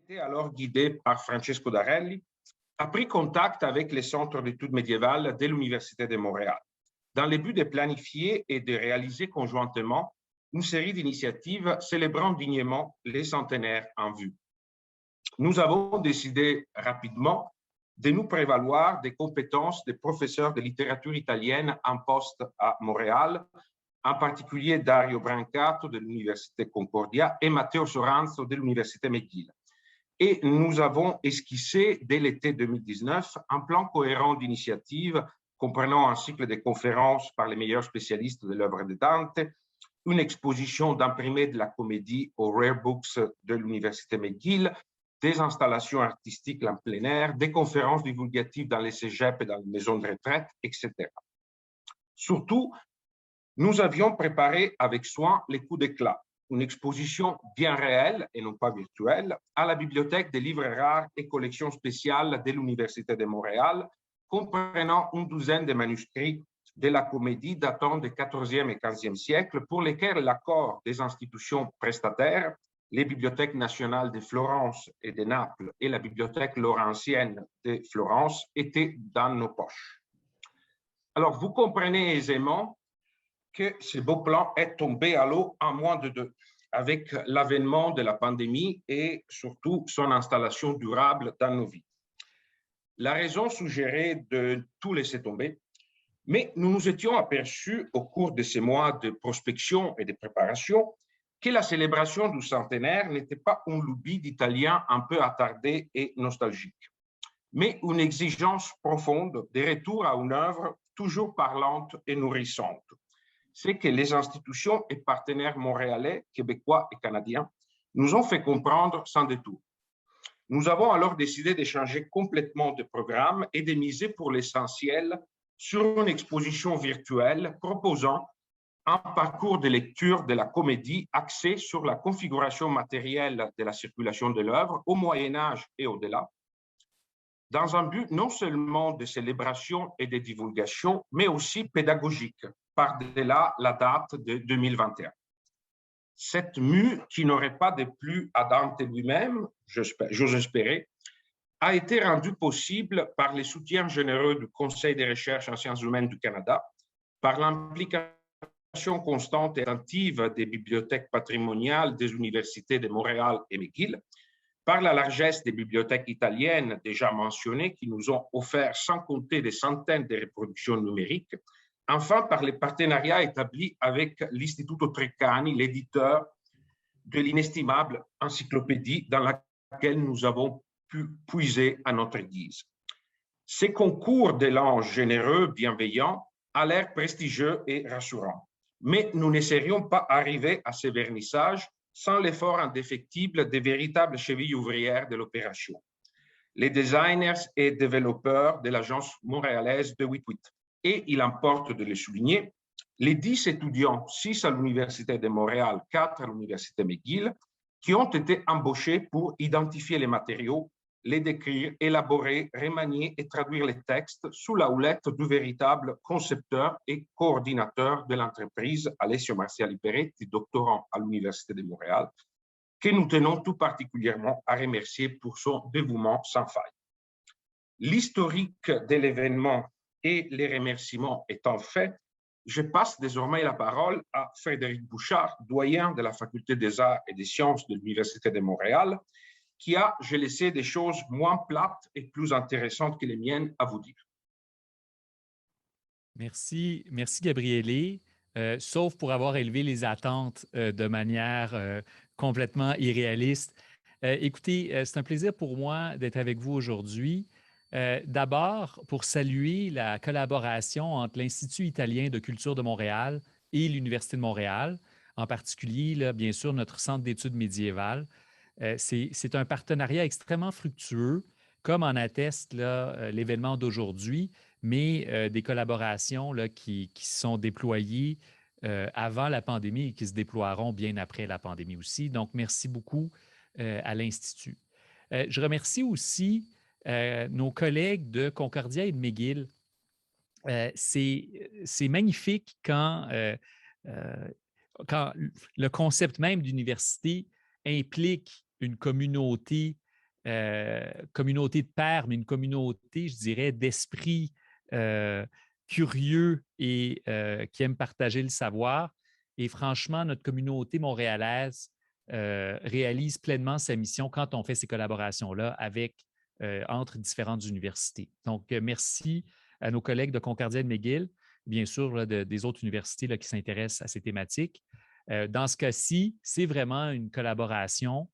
Été alors guidé par Francesco Darelli, a pris contact avec les centres d'études médiévales de l'Université de Montréal, dans le but de planifier et de réaliser conjointement une série d'initiatives célébrant dignement les centenaires en vue. Nous avons décidé rapidement de nous prévaloir des compétences des professeurs de littérature italienne en poste à Montréal, en particulier Dario Brancato de l'Université Concordia et Matteo Soranzo de l'Université McGill. Et nous avons esquissé dès l'été 2019 un plan cohérent d'initiatives comprenant un cycle de conférences par les meilleurs spécialistes de l'œuvre de Dante, une exposition d'imprimés de la comédie aux Rare Books de l'Université McGill, des installations artistiques en plein air, des conférences divulgatives dans les cégeps et dans les maisons de retraite, etc. Surtout, nous avions préparé avec soin les coups d'éclat, une exposition bien réelle et non pas virtuelle à la Bibliothèque des livres rares et collections spéciales de l'Université de Montréal, comprenant une douzaine de manuscrits de la comédie datant des XIVe et XVe siècles, pour lesquels l'accord des institutions prestataires, les bibliothèques nationales de Florence et de Naples et la bibliothèque laurentienne de Florence, était dans nos poches. Alors, vous comprenez aisément que ce beau plan est tombé à l'eau en moins de 2, avec l'avènement de la pandémie et surtout son installation durable dans nos vies. La raison suggérait de tout laisser tomber, mais nous nous étions aperçus au cours de ces mois de prospection et de préparation que la célébration du centenaire n'était pas une lubie d'Italiens un peu attardés et nostalgiques, mais une exigence profonde de retour à une œuvre toujours parlante et nourrissante. C'est que les institutions et partenaires montréalais, québécois et canadiens nous ont fait comprendre sans détour. Nous avons alors décidé de changer complètement de programme et de miser pour l'essentiel sur une exposition virtuelle proposant un parcours de lecture de la comédie axé sur la configuration matérielle de la circulation de l'œuvre au Moyen Âge et au-delà, dans un but non seulement de célébration et de divulgation, mais aussi pédagogique, par-delà la date de 2021. Cette mue, qui n'aurait pas déplu à Dante lui-même, j'ose espérer, a été rendue possible par les soutiens généreux du Conseil des recherches en sciences humaines du Canada, par l'implication constante et attentive des bibliothèques patrimoniales des universités de Montréal et McGill, par la largesse des bibliothèques italiennes déjà mentionnées qui nous ont offert sans compter des centaines de reproductions numériques, enfin par les partenariats établis avec l'Istituto Treccani, l'éditeur de l'inestimable encyclopédie dans laquelle nous avons pu puiser à notre guise. Ces concours d'élan généreux, bienveillants, a l'air prestigieux et rassurant. Mais nous ne serions pas arrivés à ces vernissages sans l'effort indéfectible des véritables chevilles ouvrières de l'opération, les designers et développeurs de l'agence montréalaise de 88. Et il importe de le souligner, les 10 étudiants, 6 à l'Université de Montréal, 4 à l'Université McGill, qui ont été embauchés pour identifier les matériaux, les décrire, élaborer, remanier et traduire les textes sous la houlette du véritable concepteur et coordinateur de l'entreprise, Alessio Marciali Peretti, doctorant à l'Université de Montréal, que nous tenons tout particulièrement à remercier pour son dévouement sans faille. L'historique de l'événement et les remerciements étant faits, je passe désormais la parole à Frédéric Bouchard, doyen de la Faculté des Arts et des Sciences de l'Université de Montréal, qui a, je le sais, des choses moins plates et plus intéressantes que les miennes à vous dire. Merci, Gabriele. Sauf pour avoir élevé les attentes de manière complètement irréaliste. Écoutez, c'est un plaisir pour moi d'être avec vous aujourd'hui. D'abord, pour saluer la collaboration entre l'Institut italien de culture de Montréal et l'Université de Montréal, en particulier, là, bien sûr, notre centre d'études médiévales. C'est un partenariat extrêmement fructueux, comme en atteste l'événement d'aujourd'hui, mais des collaborations là, qui sont déployées avant la pandémie et qui se déploieront bien après la pandémie aussi. Donc, merci beaucoup à l'Institut. Je remercie aussi nos collègues de Concordia et de McGill. C'est magnifique quand le concept même d'université implique une communauté communauté de pairs, mais une communauté, je dirais, d'esprit curieux et qui aiment partager le savoir. Et franchement, notre communauté montréalaise réalise pleinement sa mission quand on fait ces collaborations-là avec entre différentes universités. Donc, merci à nos collègues de Concordia et de McGill, bien sûr, là, des autres universités là, qui s'intéressent à ces thématiques. Dans ce cas-ci, c'est vraiment une collaboration,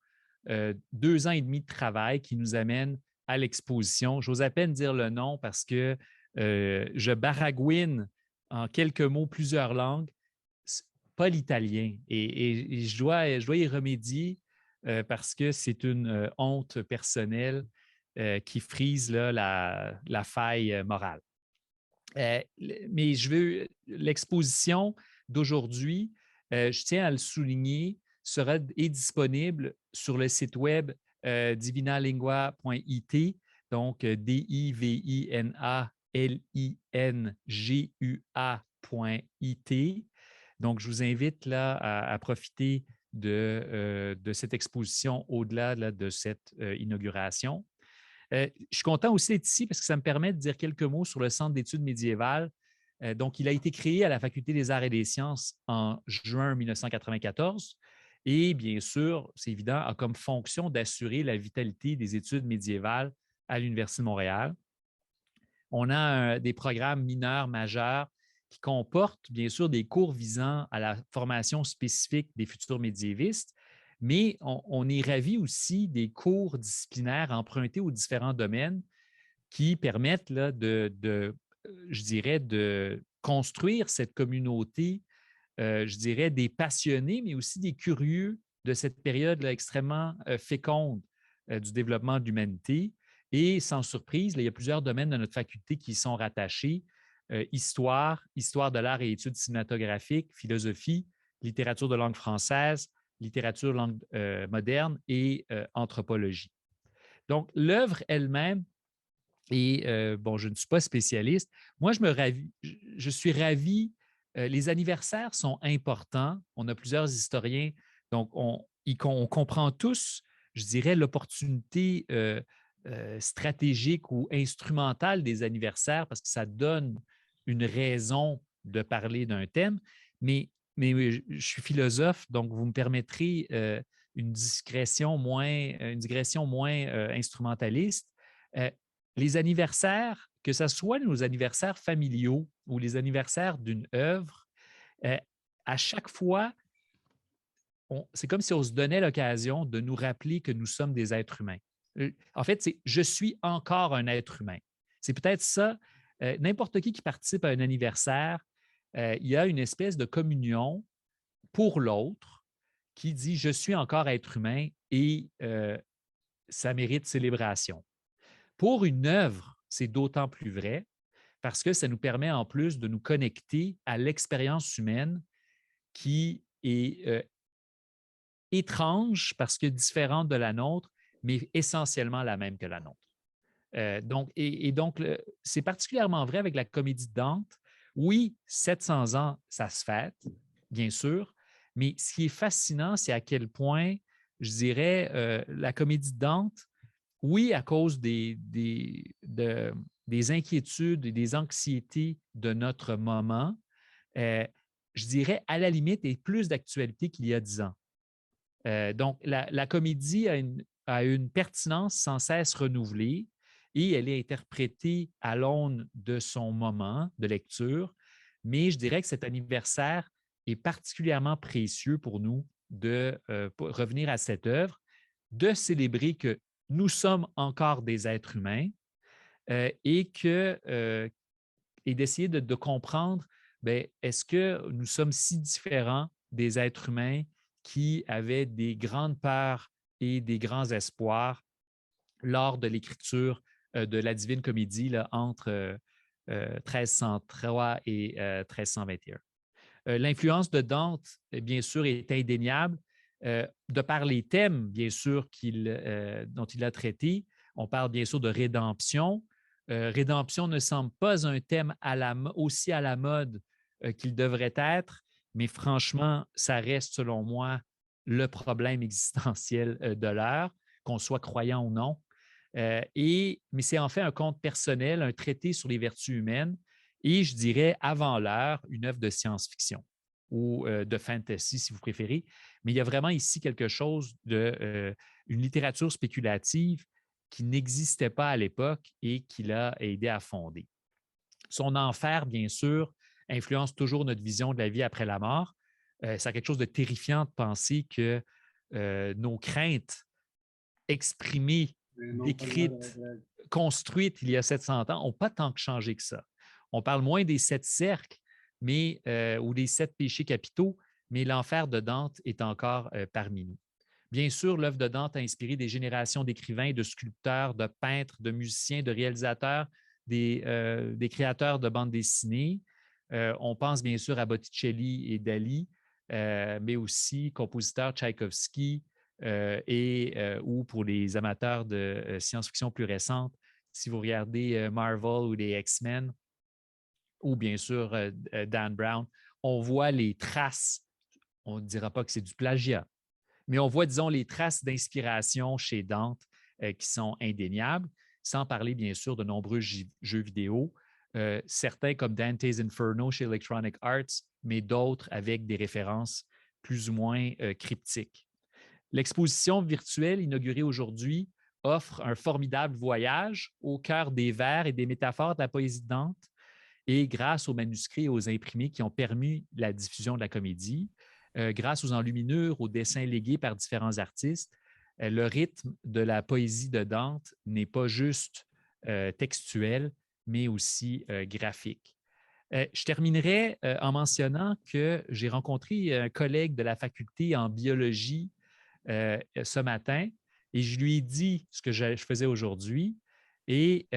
2 ans et demi de travail qui nous amène à l'exposition. J'ose à peine dire le nom parce que je baragouine en quelques mots plusieurs langues, pas l'italien. Et je dois y remédier parce que c'est une honte personnelle qui frise là, la faille morale. Mais l'exposition d'aujourd'hui, je tiens à le souligner, est disponible sur le site web divinalingua.it, donc divinalingua.it. Donc, je vous invite là à profiter de cette exposition au-delà là, de cette inauguration. Je suis content aussi d'être ici parce que ça me permet de dire quelques mots sur le Centre d'études médiévales. Donc, il a été créé à la Faculté des arts et des sciences en juin 1994 et, bien sûr, c'est évident, a comme fonction d'assurer la vitalité des études médiévales à l'Université de Montréal. On a des programmes mineurs majeurs qui comportent, bien sûr, des cours visant à la formation spécifique des futurs médiévistes, mais on est ravi aussi des cours disciplinaires empruntés aux différents domaines qui permettent là, je dirais, de construire cette communauté, je dirais, des passionnés, mais aussi des curieux de cette période là, extrêmement féconde du développement de l'humanité. Et sans surprise, là, il y a plusieurs domaines de notre faculté qui y sont rattachés. Histoire de l'art et études cinématographiques, philosophie, littérature de langue française, littérature langue moderne et anthropologie. Donc, l'œuvre elle-même, et bon, je ne suis pas spécialiste, moi, je suis ravi. Les anniversaires sont importants. On a plusieurs historiens, donc on comprend tous, je dirais, l'opportunité stratégique ou instrumentale des anniversaires parce que ça donne une raison de parler d'un thème. Mais je suis philosophe, donc vous me permettrez une digression moins instrumentaliste. Les anniversaires, que ce soit nos anniversaires familiaux ou les anniversaires d'une œuvre, à chaque fois, c'est comme si on se donnait l'occasion de nous rappeler que nous sommes des êtres humains. En fait, c'est « je suis encore un être humain ». C'est peut-être ça. N'importe qui participe à un anniversaire, il y a une espèce de communion pour l'autre qui dit « je suis encore être humain » et ça mérite célébration. Pour une œuvre, c'est d'autant plus vrai parce que ça nous permet en plus de nous connecter à l'expérience humaine qui est étrange parce que différente de la nôtre, mais essentiellement la même que la nôtre. Donc, c'est particulièrement vrai avec la comédie de Dante. Oui, 700 ans, ça se fête, bien sûr, mais ce qui est fascinant, c'est à quel point, je dirais, la comédie de Dante, oui, à cause des inquiétudes et des anxiétés de notre moment, je dirais, à la limite, est plus d'actualité qu'il y a 10 ans. Donc, la comédie a une pertinence sans cesse renouvelée et elle est interprétée à l'aune de son moment de lecture. Mais je dirais que cet anniversaire est particulièrement précieux pour nous de pour revenir à cette œuvre, de célébrer que nous sommes encore des êtres humains et d'essayer de comprendre, est-ce que nous sommes si différents des êtres humains qui avaient des grandes peurs et des grands espoirs lors de l'écriture de la Divine Comédie là, entre 1303 et 1321. L'influence de Dante, bien sûr, est indéniable. De par les thèmes, bien sûr, dont il a traité, on parle bien sûr de rédemption. Rédemption ne semble pas un thème aussi à la mode qu'il devrait être, mais franchement, ça reste, selon moi, le problème existentiel de l'heure, qu'on soit croyant ou non. Mais c'est en fait un conte personnel, un traité sur les vertus humaines et je dirais avant l'heure une œuvre de science-fiction ou de fantasy si vous préférez. Mais il y a vraiment ici quelque chose de une littérature spéculative qui n'existait pas à l'époque et qui l'a aidé à fonder. Son enfer, bien sûr, influence toujours notre vision de la vie après la mort. C'est quelque chose de terrifiant de penser que nos craintes exprimées, décrites, construites il y a 700 ans n'ont pas tant que changé que ça. On parle moins des 7 cercles ou des 7 péchés capitaux, mais l'enfer de Dante est encore parmi nous. Bien sûr, l'œuvre de Dante a inspiré des générations d'écrivains, de sculpteurs, de peintres, de musiciens, de réalisateurs, des créateurs de bandes dessinées. On pense bien sûr à Botticelli et Dali, mais aussi compositeurs Tchaïkovski ou pour les amateurs de science-fiction plus récente, si vous regardez Marvel ou les X-Men, ou bien sûr Dan Brown, on voit les traces, on ne dira pas que c'est du plagiat, mais on voit, disons, les traces d'inspiration chez Dante qui sont indéniables, sans parler, bien sûr, de nombreux jeux vidéo, certains comme Dante's Inferno chez Electronic Arts, mais d'autres avec des références plus ou moins cryptiques. L'exposition virtuelle inaugurée aujourd'hui offre un formidable voyage au cœur des vers et des métaphores de la poésie de Dante, et grâce aux manuscrits et aux imprimés qui ont permis la diffusion de la comédie, grâce aux enluminures, aux dessins légués par différents artistes, le rythme de la poésie de Dante n'est pas juste textuel, mais aussi graphique. Je terminerai en mentionnant que j'ai rencontré un collègue de la faculté en biologie ce matin et je lui ai dit ce que je faisais aujourd'hui et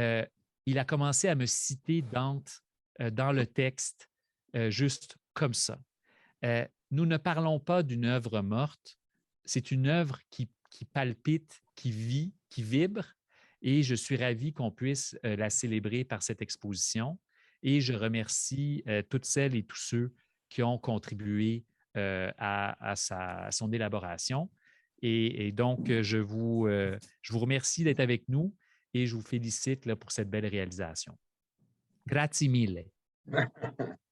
il a commencé à me citer Dante dans le texte juste comme ça. Nous ne parlons pas d'une œuvre morte, c'est une œuvre qui palpite, qui vit, qui vibre, et je suis ravi qu'on puisse la célébrer par cette exposition. Et je remercie toutes celles et tous ceux qui ont contribué à son élaboration. Et donc, je vous remercie d'être avec nous et je vous félicite là, pour cette belle réalisation. Grazie mille.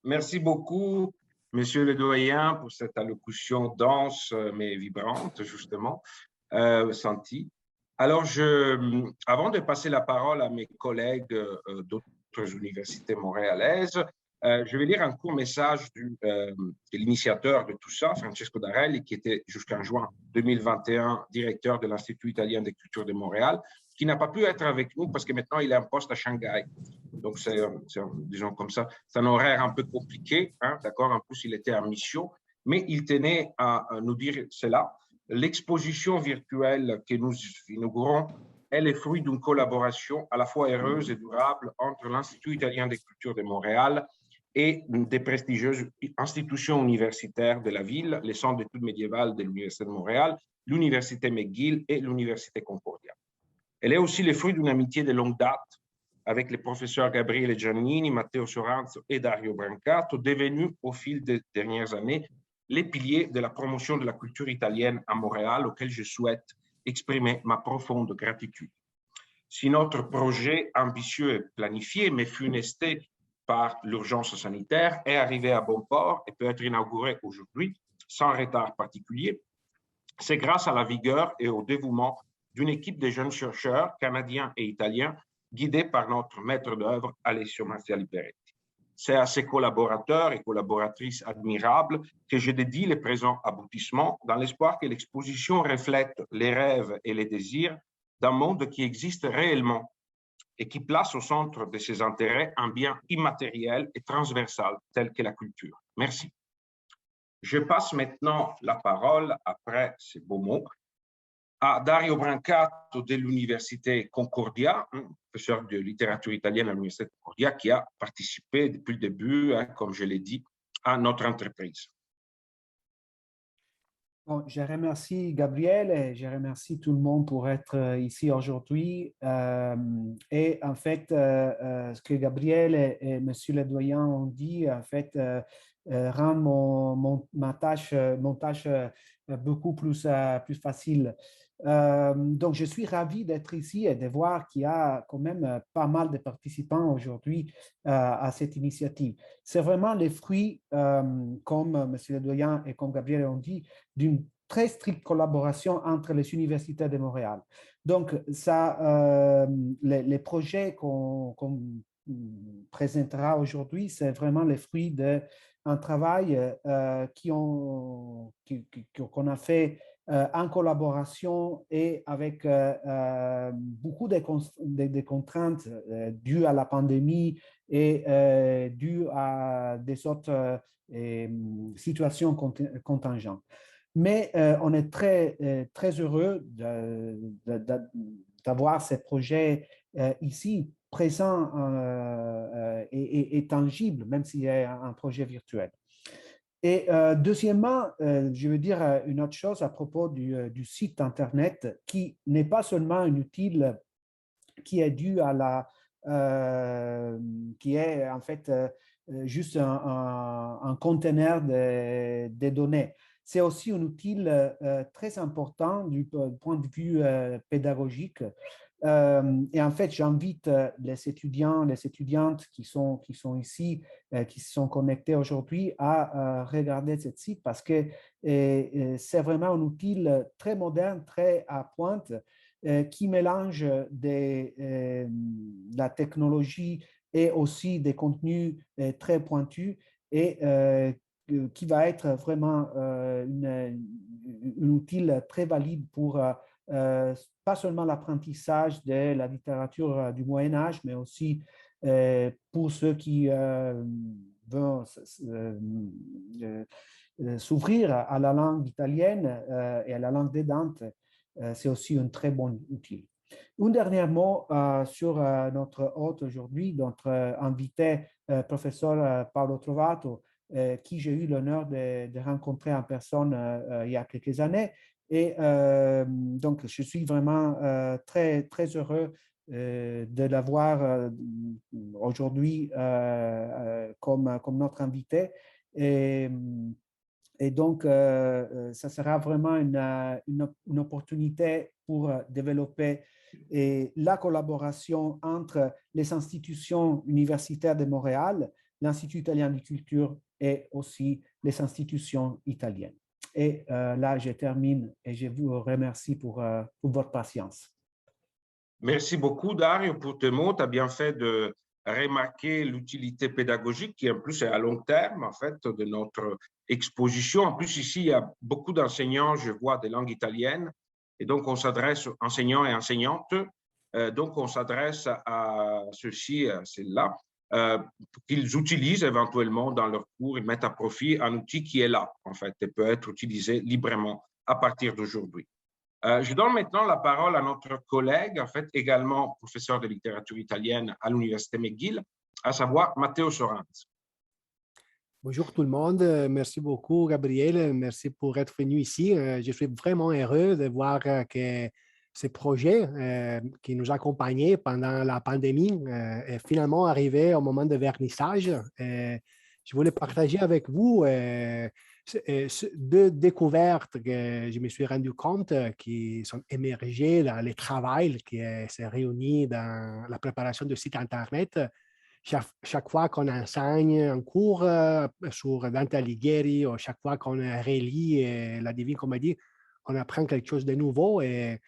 Merci beaucoup, Monsieur le doyen, pour cette allocution dense mais vibrante, justement, sentie. Alors, avant de passer la parole à mes collègues d'autres universités montréalaises, je vais lire un court message de l'initiateur de tout ça, Francesco Darelli, qui était jusqu'en juin 2021 directeur de l'Institut italien des cultures de Montréal, qui n'a pas pu être avec nous parce que maintenant il est en poste à Shanghai. Donc, disons comme ça, c'est un horaire un peu compliqué, hein, d'accord? En plus, il était en mission, mais il tenait à nous dire cela. L'exposition virtuelle que nous inaugurons est le fruit d'une collaboration à la fois heureuse et durable entre l'Institut italien des cultures de Montréal et des prestigieuses institutions universitaires de la ville, les centres d'études médiévales de l'Université de Montréal, l'Université McGill et l'Université Concordia. Elle est aussi le fruit d'une amitié de longue date avec les professeurs Gabriele Giannini, Matteo Soranzo et Dario Brancato, devenus au fil des dernières années les piliers de la promotion de la culture italienne à Montréal, auquel je souhaite exprimer ma profonde gratitude. Si notre projet ambitieux et planifié, mais funesté par l'urgence sanitaire, est arrivé à bon port et peut être inauguré aujourd'hui sans retard particulier, c'est grâce à la vigueur et au dévouement d'une équipe de jeunes chercheurs canadiens et italiens guidés par notre maître d'œuvre, Alessio Marziali Peretti. C'est à ces collaborateurs et collaboratrices admirables que je dédie le présent aboutissement dans l'espoir que l'exposition reflète les rêves et les désirs d'un monde qui existe réellement et qui place au centre de ses intérêts un bien immatériel et transversal tel que la culture. Merci. Je passe maintenant la parole, après ces beaux mots, à Dario Brancato de l'Université Concordia, professeur de littérature italienne à l'Université Concordia, qui a participé depuis le début, comme je l'ai dit, à notre entreprise. Bon, je remercie Gabriel et je remercie tout le monde pour être ici aujourd'hui. Et en fait, ce que Gabriel et Monsieur le doyen ont dit, en fait, rend ma tâche beaucoup plus facile. Donc, je suis ravi d'être ici et de voir qu'il y a quand même pas mal de participants aujourd'hui à cette initiative. C'est vraiment les fruits, comme M. Ledoyen et comme Gabriel ont dit, d'une très stricte collaboration entre les universités de Montréal. Donc, les projets qu'on présentera aujourd'hui, c'est vraiment les fruits d'un travail qu'on a fait en collaboration et avec beaucoup de contraintes dues à la pandémie et dues à des autres situations contingentes. Mais on est très heureux d'avoir ces projets ici présents et tangibles, même s'il y a un projet virtuel. Et deuxièmement, je veux dire une autre chose à propos du site Internet qui n'est pas seulement un outil qui est dû à qui est en fait juste un conteneur de données. C'est aussi un outil très important du point de vue pédagogique. Et en fait, j'invite les étudiants, les étudiantes qui sont ici, qui se sont connectés aujourd'hui à regarder ce site parce que c'est vraiment un outil très moderne, très à pointe, qui mélange la technologie et aussi des contenus très pointus et qui va être vraiment un outil très valide pour pas seulement l'apprentissage de la littérature du Moyen-Âge, mais aussi pour ceux qui veulent s'ouvrir à la langue italienne et à la langue des Dantes, c'est aussi un très bon outil. Un dernier mot sur notre hôte aujourd'hui, notre invité, professeur Paolo Trovato, qui j'ai eu l'honneur de rencontrer en personne il y a quelques années. Et donc, je suis vraiment très heureux de l'avoir aujourd'hui comme notre invité. Et donc, ça sera vraiment une opportunité pour développer la collaboration entre les institutions universitaires de Montréal, l'Institut italien de culture et aussi les institutions italiennes. Et là, je termine et je vous remercie pour votre patience. Merci beaucoup, Dario, pour tes mots. Tu as bien fait de remarquer l'utilité pédagogique qui, en plus, est à long terme, en fait, de notre exposition. En plus, ici, il y a beaucoup d'enseignants, je vois, des langues italiennes. Et donc, on s'adresse aux enseignants et enseignantes. Donc, on s'adresse à ceux-ci, à celles-là, pour qu'ils utilisent éventuellement dans leur cours, ils mettent à profit un outil qui est là, en fait, et peut être utilisé librement à partir d'aujourd'hui. Je donne maintenant la parole à notre collègue, en fait, également professeur de littérature italienne à l'Université McGill, à savoir Matteo Soranz. Bonjour tout le monde. Merci beaucoup, Gabriel. Merci pour être venu ici. Je suis vraiment heureux de voir que ce projet qui nous accompagnait pendant la pandémie est finalement arrivé au moment de vernissage. Je voulais partager avec vous deux découvertes que je me suis rendu compte qui sont émergées dans le travail qui s'est réuni dans la préparation du site Internet. Chaque fois qu'on enseigne un cours sur Dante Alighieri ou chaque fois qu'on relit la Divine Comédie, on apprend quelque chose de nouveau et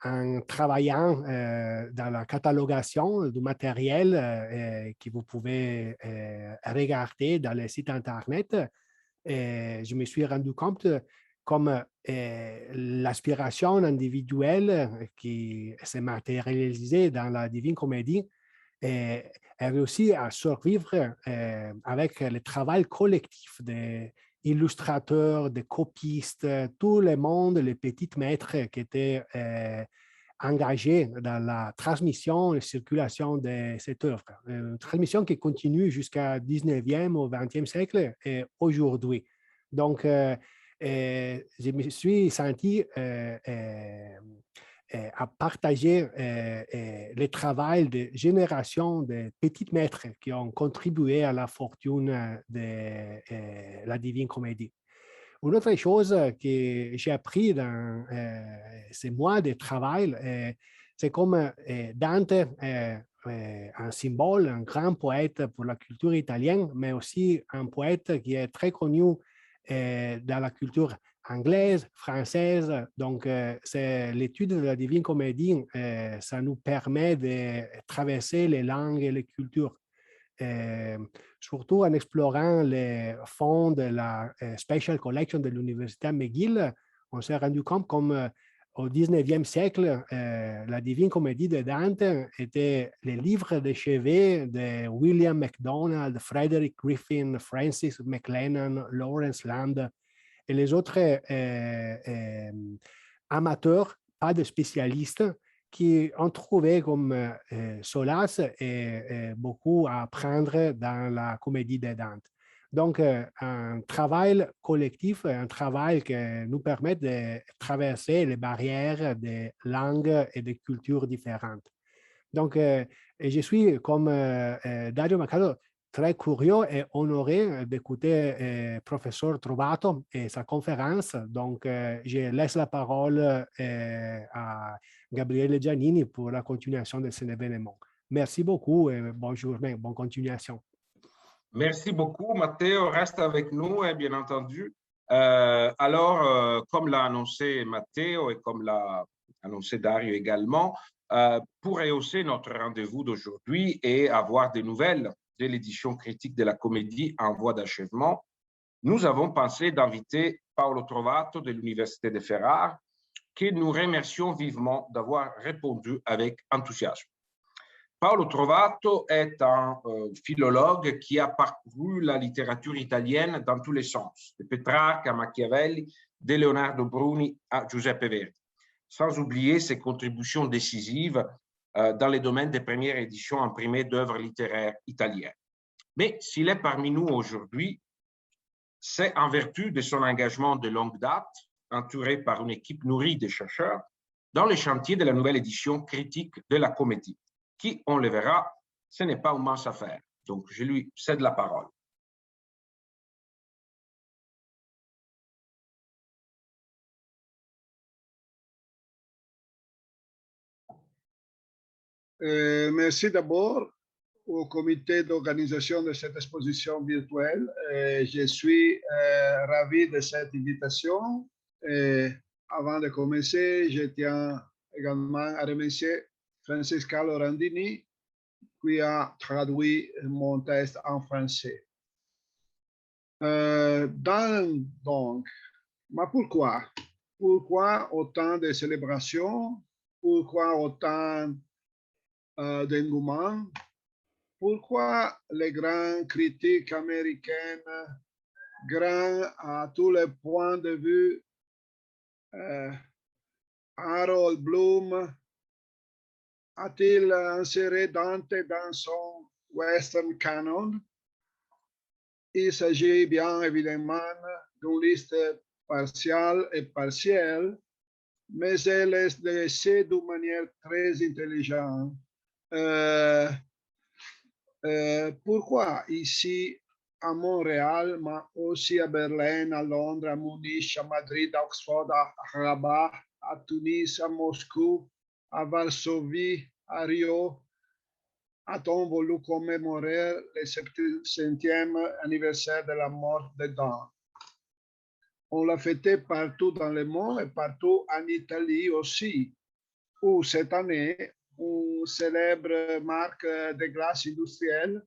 en travaillant dans la catalogation du matériel que vous pouvez regarder dans le site Internet, je me suis rendu compte comme l'aspiration individuelle qui s'est matérialisée dans la Divine Comédie a réussi à survivre avec le travail collectif des illustrateurs, des copistes, tout le monde, les petits maîtres qui étaient engagés dans la transmission et circulation de cette œuvre. Une transmission qui continue jusqu'au 19e ou 20e siècle et aujourd'hui. Donc, je me suis senti à partager le travail de générations de petits maîtres qui ont contribué à la fortune de la Divine Comédie. Une autre chose que j'ai appris dans ces mois de travail, c'est comme Dante un symbole, un grand poète pour la culture italienne, mais aussi un poète qui est très connu dans la culture anglaise, française. Donc, c'est l'étude de la Divine Comédie, ça nous permet de traverser les langues et les cultures. Surtout en explorant les fonds de la Special Collection de l'Université McGill, on s'est rendu compte comme au 19e siècle, la Divine Comédie de Dante était les livres de chevet de William MacDonald, Frederick Griffin, Francis McLennan, Lawrence Land et les autres amateurs, pas de spécialistes, qui ont trouvé comme solace et beaucoup à apprendre dans la comédie de Dante. Donc, un travail collectif, un travail qui nous permet de traverser les barrières des langues et des cultures différentes. Donc, je suis comme Dario Macado très curieux et honoré d'écouter professeur Trovato et sa conférence. Donc, je laisse la parole à Gabriele Giannini pour la continuation de cet événement. Merci beaucoup et bonne journée, bonne continuation. Merci beaucoup, Matteo. Reste avec nous, bien entendu. Comme l'a annoncé Matteo et comme l'a annoncé Dario également, pour rehausser notre rendez-vous d'aujourd'hui et avoir des nouvelles de l'édition critique de la comédie en voie d'achèvement, nous avons pensé d'inviter Paolo Trovato de l'Université de Ferrare, que nous remercions vivement d'avoir répondu avec enthousiasme. Paolo Trovato est un philologue qui a parcouru la littérature italienne dans tous les sens, de Pétrarque à Machiavelli, de Leonardo Bruni à Giuseppe Verdi, sans oublier ses contributions décisives dans les domaines des premières éditions imprimées d'œuvres littéraires italiennes. Mais s'il est parmi nous aujourd'hui, c'est en vertu de son engagement de longue date, entouré par une équipe nourrie de chercheurs, dans le chantier de la nouvelle édition critique de la comédie, qui, on le verra, ce n'est pas une mince affaire. Donc, je lui cède la parole. Merci d'abord au comité d'organisation de cette exposition virtuelle. Je suis ravi de cette invitation. Avant de commencer, je tiens également à remercier Francis Carlo Randini, qui a traduit mon texte en français. Donc, mais pourquoi? Pourquoi autant de célébrations? Pourquoi autant d'engouement? Pourquoi les grands critiques américaines, grands à tous les points de vue, Harold Bloom, a-t-il inséré Dante dans son Western canon? Il s'agit bien évidemment d'une liste partielle et partielle, mais elle est laissée d'une manière très intelligente. Pourquoi ici à Montréal, mais aussi à Berlin, à Londres, à Munich, à Madrid, à Oxford, à Rabat, à Tunis, à Moscou, à Varsovie, à Rio, a-t-on voulu commémorer le 70e anniversaire de la mort de Dante? On l'a fêté partout dans le monde et partout en Italie aussi, où cette année, une célèbre marque de glace industrielle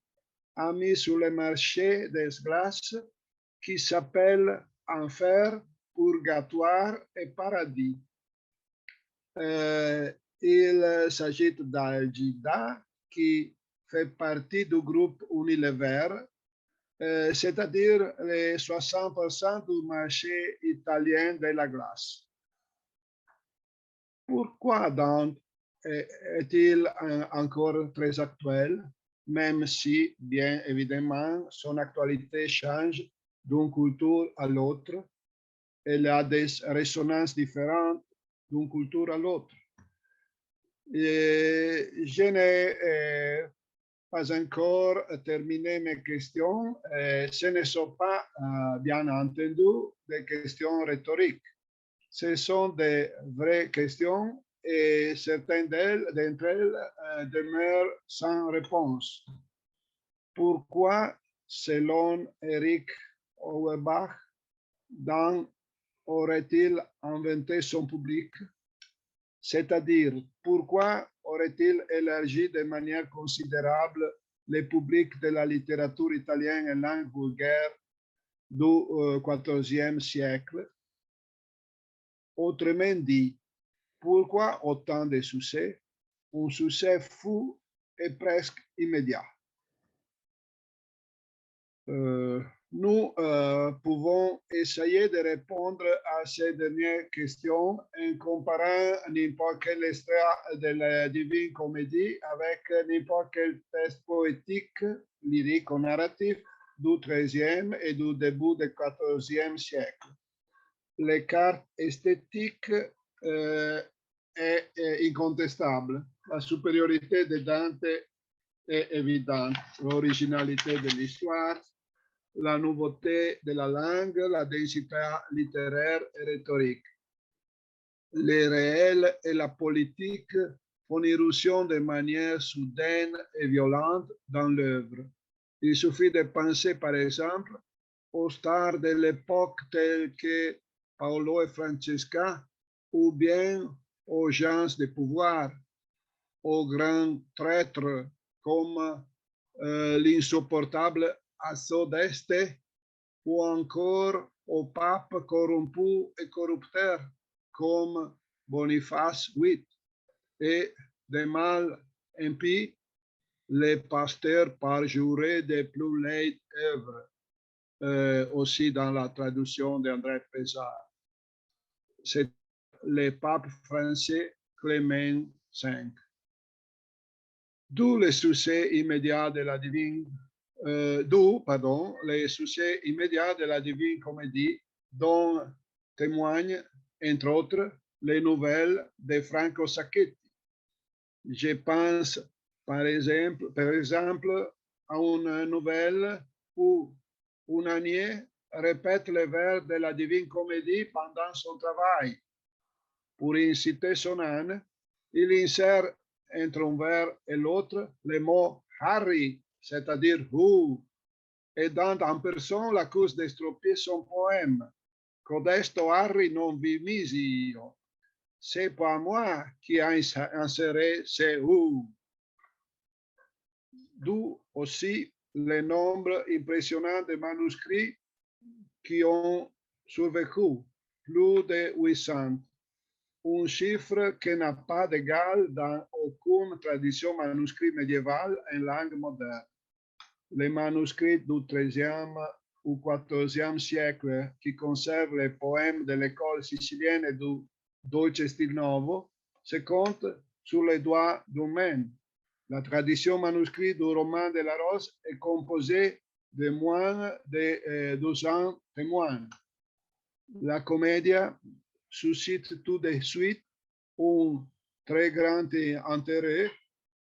a mis sur le marché des glaces qui s'appelle Enfer, Purgatoire et Paradis. Il s'agit d'Algida qui fait partie du groupe Unilever, c'est-à-dire les 60% du marché italien de la glace. Pourquoi Dante est-il encore très actuel, même si, bien évidemment, son actualité change d'une culture à l'autre? Elle a des résonances différentes d'une culture à l'autre. Je n'ai pas encore terminé mes questions. Ce ne sont pas, bien entendu, des questions rhétoriques. Ce sont des vraies questions et certaines d'entre elles demeurent sans réponse. Pourquoi, selon Eric Auerbach, Dan aurait-il inventé son public? C'est-à-dire, pourquoi aurait-il élargi de manière considérable le public de la littérature italienne en langue vulgaire du XIVe siècle? Autrement dit, pourquoi autant de succès? Un succès fou et presque immédiat. Nous pouvons essayer de répondre à ces dernières questions en comparant n'importe quel extrait de la Divine Comédie avec n'importe quel texte poétique, lyrique ou narratif du XIIIe et du début du XIVe siècle. L'écart esthétique est incontestable. La supériorité de Dante est évidente. L'originalité de l'histoire, la nouveauté de la langue, la densité littéraire et rhétorique. Le réel et la politique font irruption de manière soudaine et violente dans l'œuvre. Il suffit de penser, par exemple, aux stars de l'époque telles que Paolo et Francesca, ou bien aux gens de pouvoir, aux grands traîtres comme l'insupportable Asso d'Este, ou encore aux papes corrompus et corrupteurs comme Boniface VIII, et des mâles impies, les pasteurs parjurés des plus laides œuvres, aussi dans la traduction d'André Pézard. C'est le pape français Clément V. D'où le succès immédiat de la Divine les succès immédiats de la Divine Comédie, dont témoignent, entre autres, les nouvelles de Franco Sacchetti. Je pense, par exemple à une nouvelle où un ânier répète les vers de la Divine Comédie pendant son travail. Pour inciter son âne, il insère entre un vers et l'autre le mot Harry, c'est-à-dire who, aidant en personne l'accuse d'estropier son poème. Codesto Harry non vi misi io. C'est pas moi qui a inséré ce who. D'où aussi le nombre impressionnant de manuscrits qui ont survécu, plus de 800. Un chiffre qui n'a pas d'égal dans aucune tradition manuscrite médiévale en langue moderne. Les manuscrits du XIIIe ou XIVe siècle qui conservent les poèmes de l'école sicilienne et du Deutsche Stil Novo se comptent sur les doigts d'une main. La tradition manuscrite du roman de la Rose est composée de moins de 200 témoins. La Commedia suscite tout de suite un très grand intérêt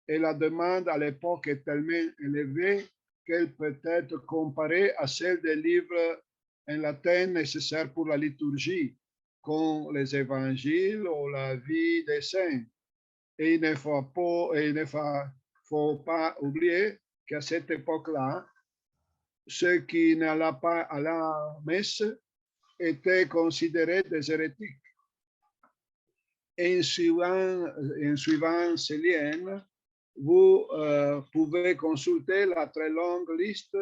et la demande à l'époque est tellement élevée qu'elle peut être comparée à celle des livres en latin nécessaires pour la liturgie, comme les évangiles ou la vie des saints. Et il ne faut pas oublier qu'à cette époque-là, ceux qui n'allaient pas à la messe étaient considérés des hérétiques. En suivant ces liens, vous pouvez consulter la très longue liste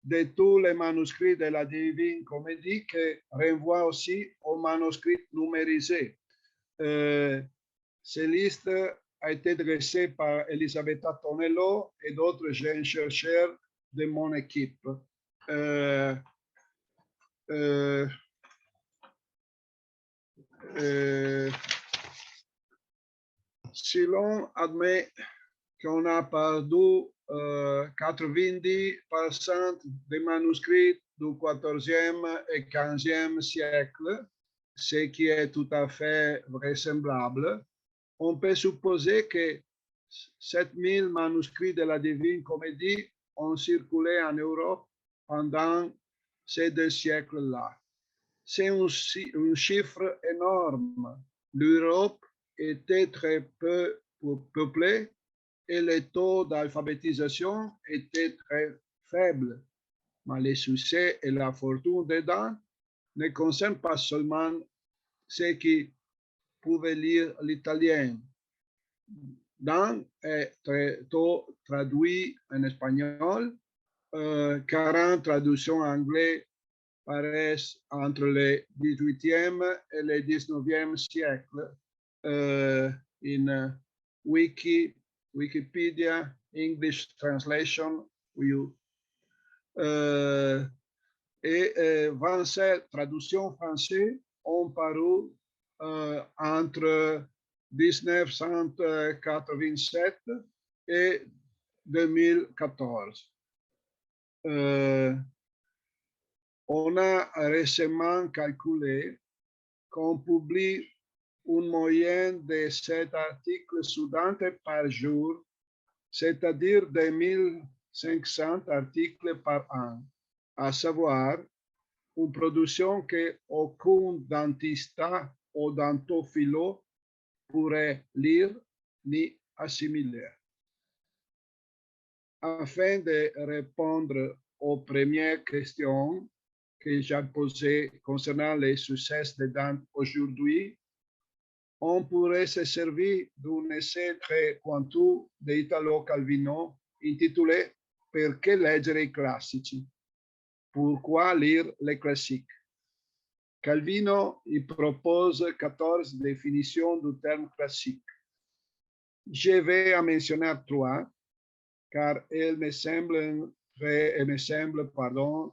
de tous les manuscrits de la Divine Comédie qui renvoie aussi aux manuscrits numérisés. Cette liste a été dressée par Elisabetta Tonello et d'autres jeunes chercheurs de mon équipe. Si l'on admet qu'on a perdu 90% des manuscrits du XIVe et XVe siècle, ce qui est tout à fait vraisemblable, on peut supposer que 7000 manuscrits de la Divine Comédie ont circulé en Europe pendant ces 2 siècles-là. C'est un chiffre énorme. L'Europe était très peu peuplée et le taux d'alphabétisation était très faible. Mais les succès et la fortune dedans ne concernent pas seulement ceux qui pouvaient lire l'italien. Dan est tôt traduit en espagnol, 40 traductions en anglais paraissent entre le 18e et le 19e siècle in Wikipedia, English translation, et 27 traductions françaises ont paru entre 1987 et 2014. On a récemment calculé qu'on publie une moyenne de 7 articles sous-dentés par jour, c'est-à-dire 2500 articles par an, à savoir une production qu'aucun dentiste ou dentophilo pourrait lire ni assimiler. Afin de répondre aux premières questions que j'ai posées concernant les succès de Dante aujourd'hui, on pourrait se servir d'un essai très pointu di Italo Calvino intitulé Perché leggere i classici? Pourquoi lire les classiques? Calvino y propose 14 définitions du terme classique. Je vais en mentionner 3, car elles me semblent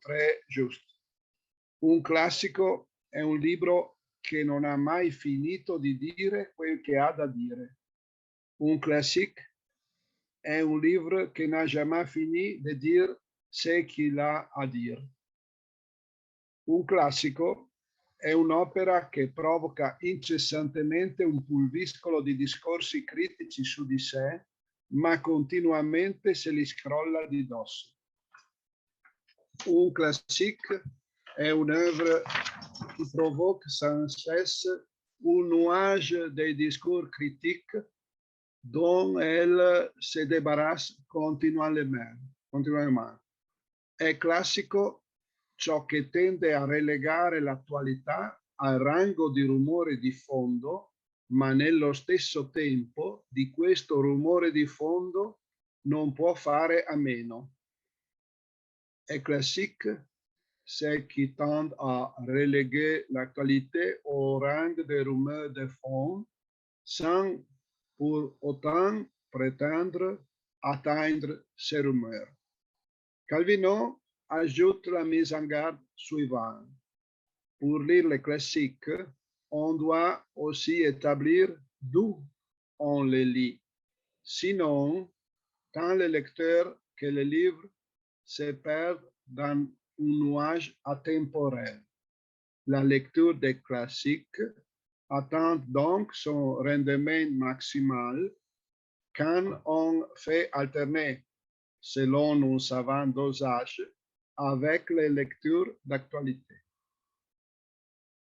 très justes. Un classico è un libro che non ha mai finito di dire quel che ha da dire. Un classique è un livre che n'a jamais fini de dire ce qu'il a à dire. Un classico è un'opera che provoca incessantemente un pulviscolo di discorsi critici su di sé, ma continuamente se li scrolla di dosso. Un classique est une œuvre qui provoque sans cesse un nuage de discours critiques dont elle se débarrasse continuellement. È classico ciò che tende a relegare l'attualità al rango di rumore di fondo, ma nello stesso tempo di questo rumore di fondo non può fare a meno. È classique c'est qui tend à reléguer l'actualité au rang de rumeurs de fond sans pour autant prétendre atteindre ces rumeurs. Calvino ajoute la mise en garde suivante. Pour lire les classiques, on doit aussi établir d'où on les lit. Sinon, tant le lecteur que le livre se perdent dans un nuage atemporel. La lecture des classiques atteint donc son rendement maximal quand on fait alterner, selon un savant dosage, avec les lectures d'actualité.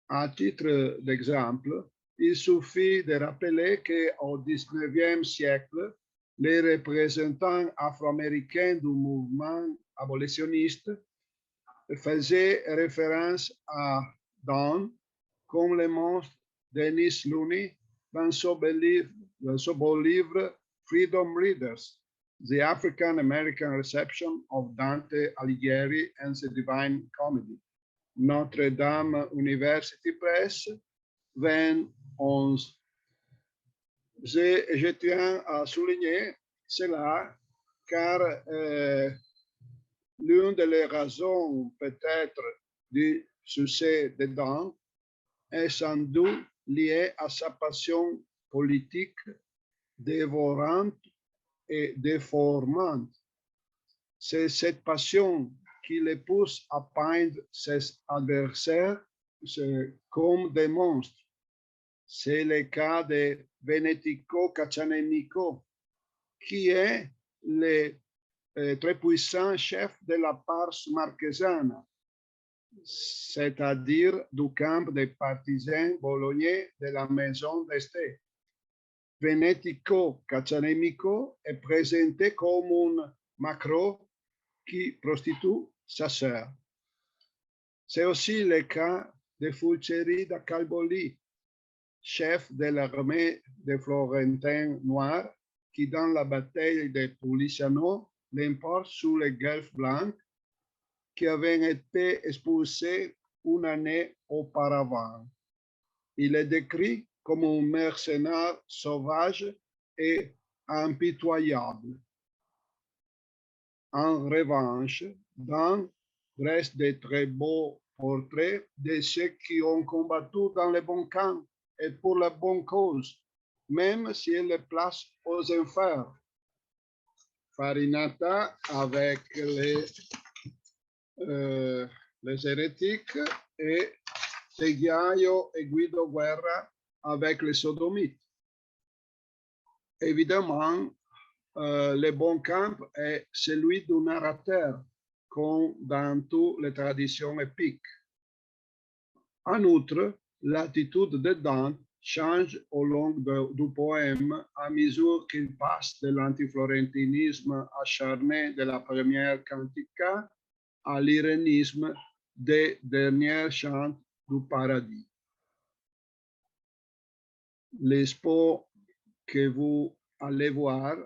À titre d'exemple, il suffit de rappeler qu'au XIXe siècle, les représentants afro-américains du mouvement abolitionniste faisait référence à Donne comme le monstre Dennis Looney dans son beau livre Freedom Readers, The African American Reception of Dante Alighieri and the Divine Comedy, Notre Dame University Press, 2011. Je tiens à souligner cela car l'une des raisons peut-être du succès de Dante est sans doute liée à sa passion politique dévorante et déformante. C'est cette passion qui le pousse à peindre ses adversaires comme des monstres. C'est le cas de Venetico Caccianenico, qui est le très puissant chef de la Pars Marquesana, c'est-à-dire du camp des partisans bolognais de la maison d'Este. Venetico Caccianemico est présenté comme un macro qui prostitue sa sœur. C'est aussi le cas de Fulceri da Calboli, chef de l'armée des Florentins noirs, qui dans la bataille de Pulisano l'emporte sous le Golfe Blanc, qui avait été expulsé une année auparavant. Il est décrit comme un mercenaire sauvage et impitoyable. En revanche, Dan dresse de très beaux portraits de ceux qui ont combattu dans le bon camp et pour la bonne cause, même si elle les place aux enfers. Farinata avec les hérétiques et Teguiaio et Guido Guerra avec les sodomites. Évidemment, le bon camp est celui du narrateur, comme dans toutes les traditions épiques. En outre, l'attitude de Dante change au long du poème à mesure qu'il passe de l'antiflorentinisme acharné de la première cantica à l'irénisme des derniers chants du paradis. L'expo que vous allez voir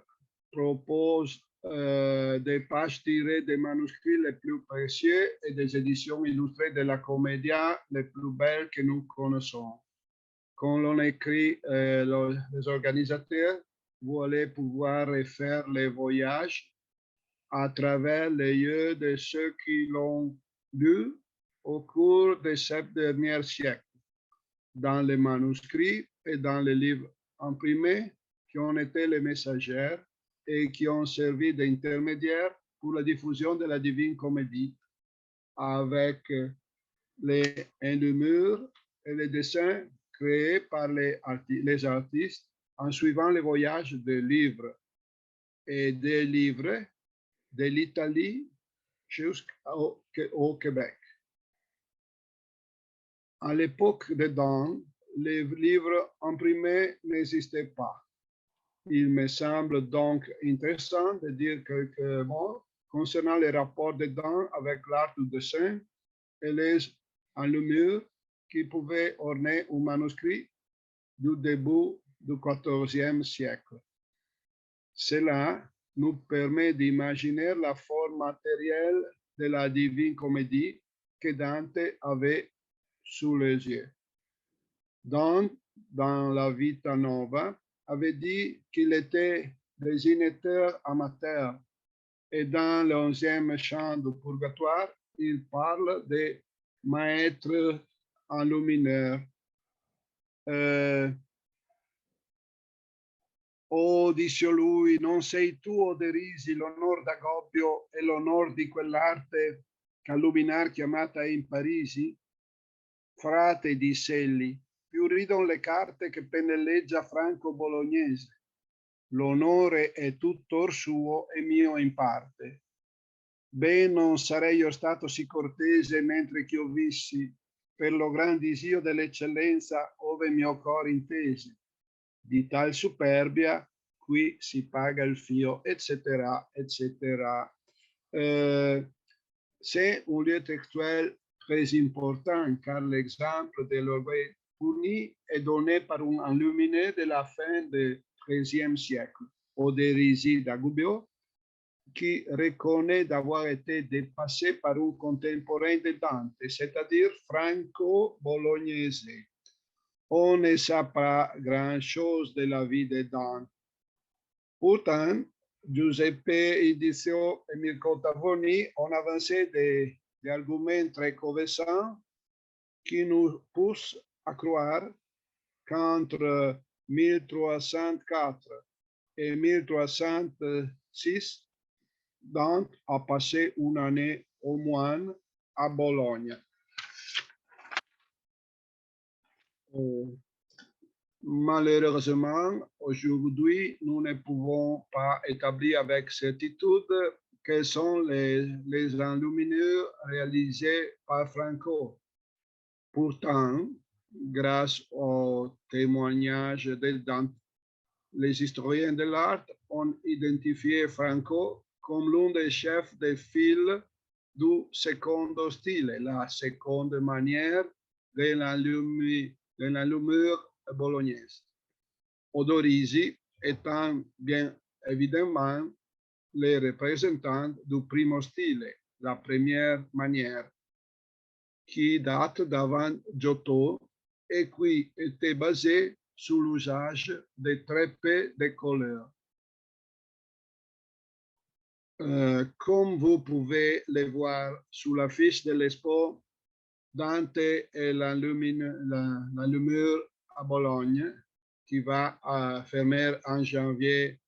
propose des pages tirées des manuscrits les plus précieux et des éditions illustrées de la Commedia les plus belles que nous connaissons. Quand l'on écrit les organisateurs, vous allez pouvoir refaire les voyages à travers les yeux de ceux qui l'ont lu au cours de ces derniers siècles, dans les manuscrits et dans les livres imprimés qui ont été les messagers et qui ont servi d'intermédiaires pour la diffusion de la Divine Comédie, avec les enluminures et les dessins créés par les artistes en suivant les voyages des livres et des livres de l'Italie jusqu'au Québec. À l'époque de Dan, les livres imprimés n'existaient pas. Il me semble donc intéressant de dire quelques mots concernant les rapports de Dan avec l'art du dessin et les enluminures qui pouvaient orner un manuscrit du début du XIVe siècle. Cela nous permet d'imaginer la forme matérielle de la Divine Comédie que Dante avait sous les yeux. Dante, dans la Vita Nova, avait dit qu'il était dessinateur amateur et dans le 11e chant du Purgatoire, il parle de maître enlumineur. Oh, disse lui, non sei tu o derisi l'onor d'Agobbio e l'onor di quell'arte che a luminar chiamata in Parisi? Frate, diss'egli, più ridon le carte che pennelleggia Franco Bolognese. L'onore è tuttor suo e mio in parte. Ben non sarei io stato sì cortese mentre che io vissi per lo gran disio dell'eccellenza ove mio cor intese. Di tal superbia qui si paga il fio, etc., etc. C'est un lieu textuel très important car l'exemple de l'Orgueil puni est donné par un enluminé de la fin du XIIIe siècle, Oderisi d'Agubbio, qui reconnaît d'avoir été dépassé par un contemporain de Dante, c'est-à-dire Franco Bolognese. On ne sait pas grand-chose de la vie de Dante. Pourtant, Giuseppe Idizio et Mirko Tavoni ont avancé des arguments très convaincants qui nous poussent à croire qu'entre 1304 et 1306, Dante a passé une année au moins à Bologne. Malheureusement, aujourd'hui, nous ne pouvons pas établir avec certitude quels sont les enluminures réalisés par Franco. Pourtant, grâce aux témoignages les historiens de l'art ont identifié Franco comme l'un des chefs de file du secondo style, la seconde manière de l'allumure bolognaise. Odorisi étant bien évidemment les représentants du primo style, la première manière, qui date d'avant Giotto et qui était basée sur l'usage de très peu de couleurs. Comme vous pouvez le voir sur l'affiche de l'expo, Dante et l'allumure à Bologne, qui va fermer en janvier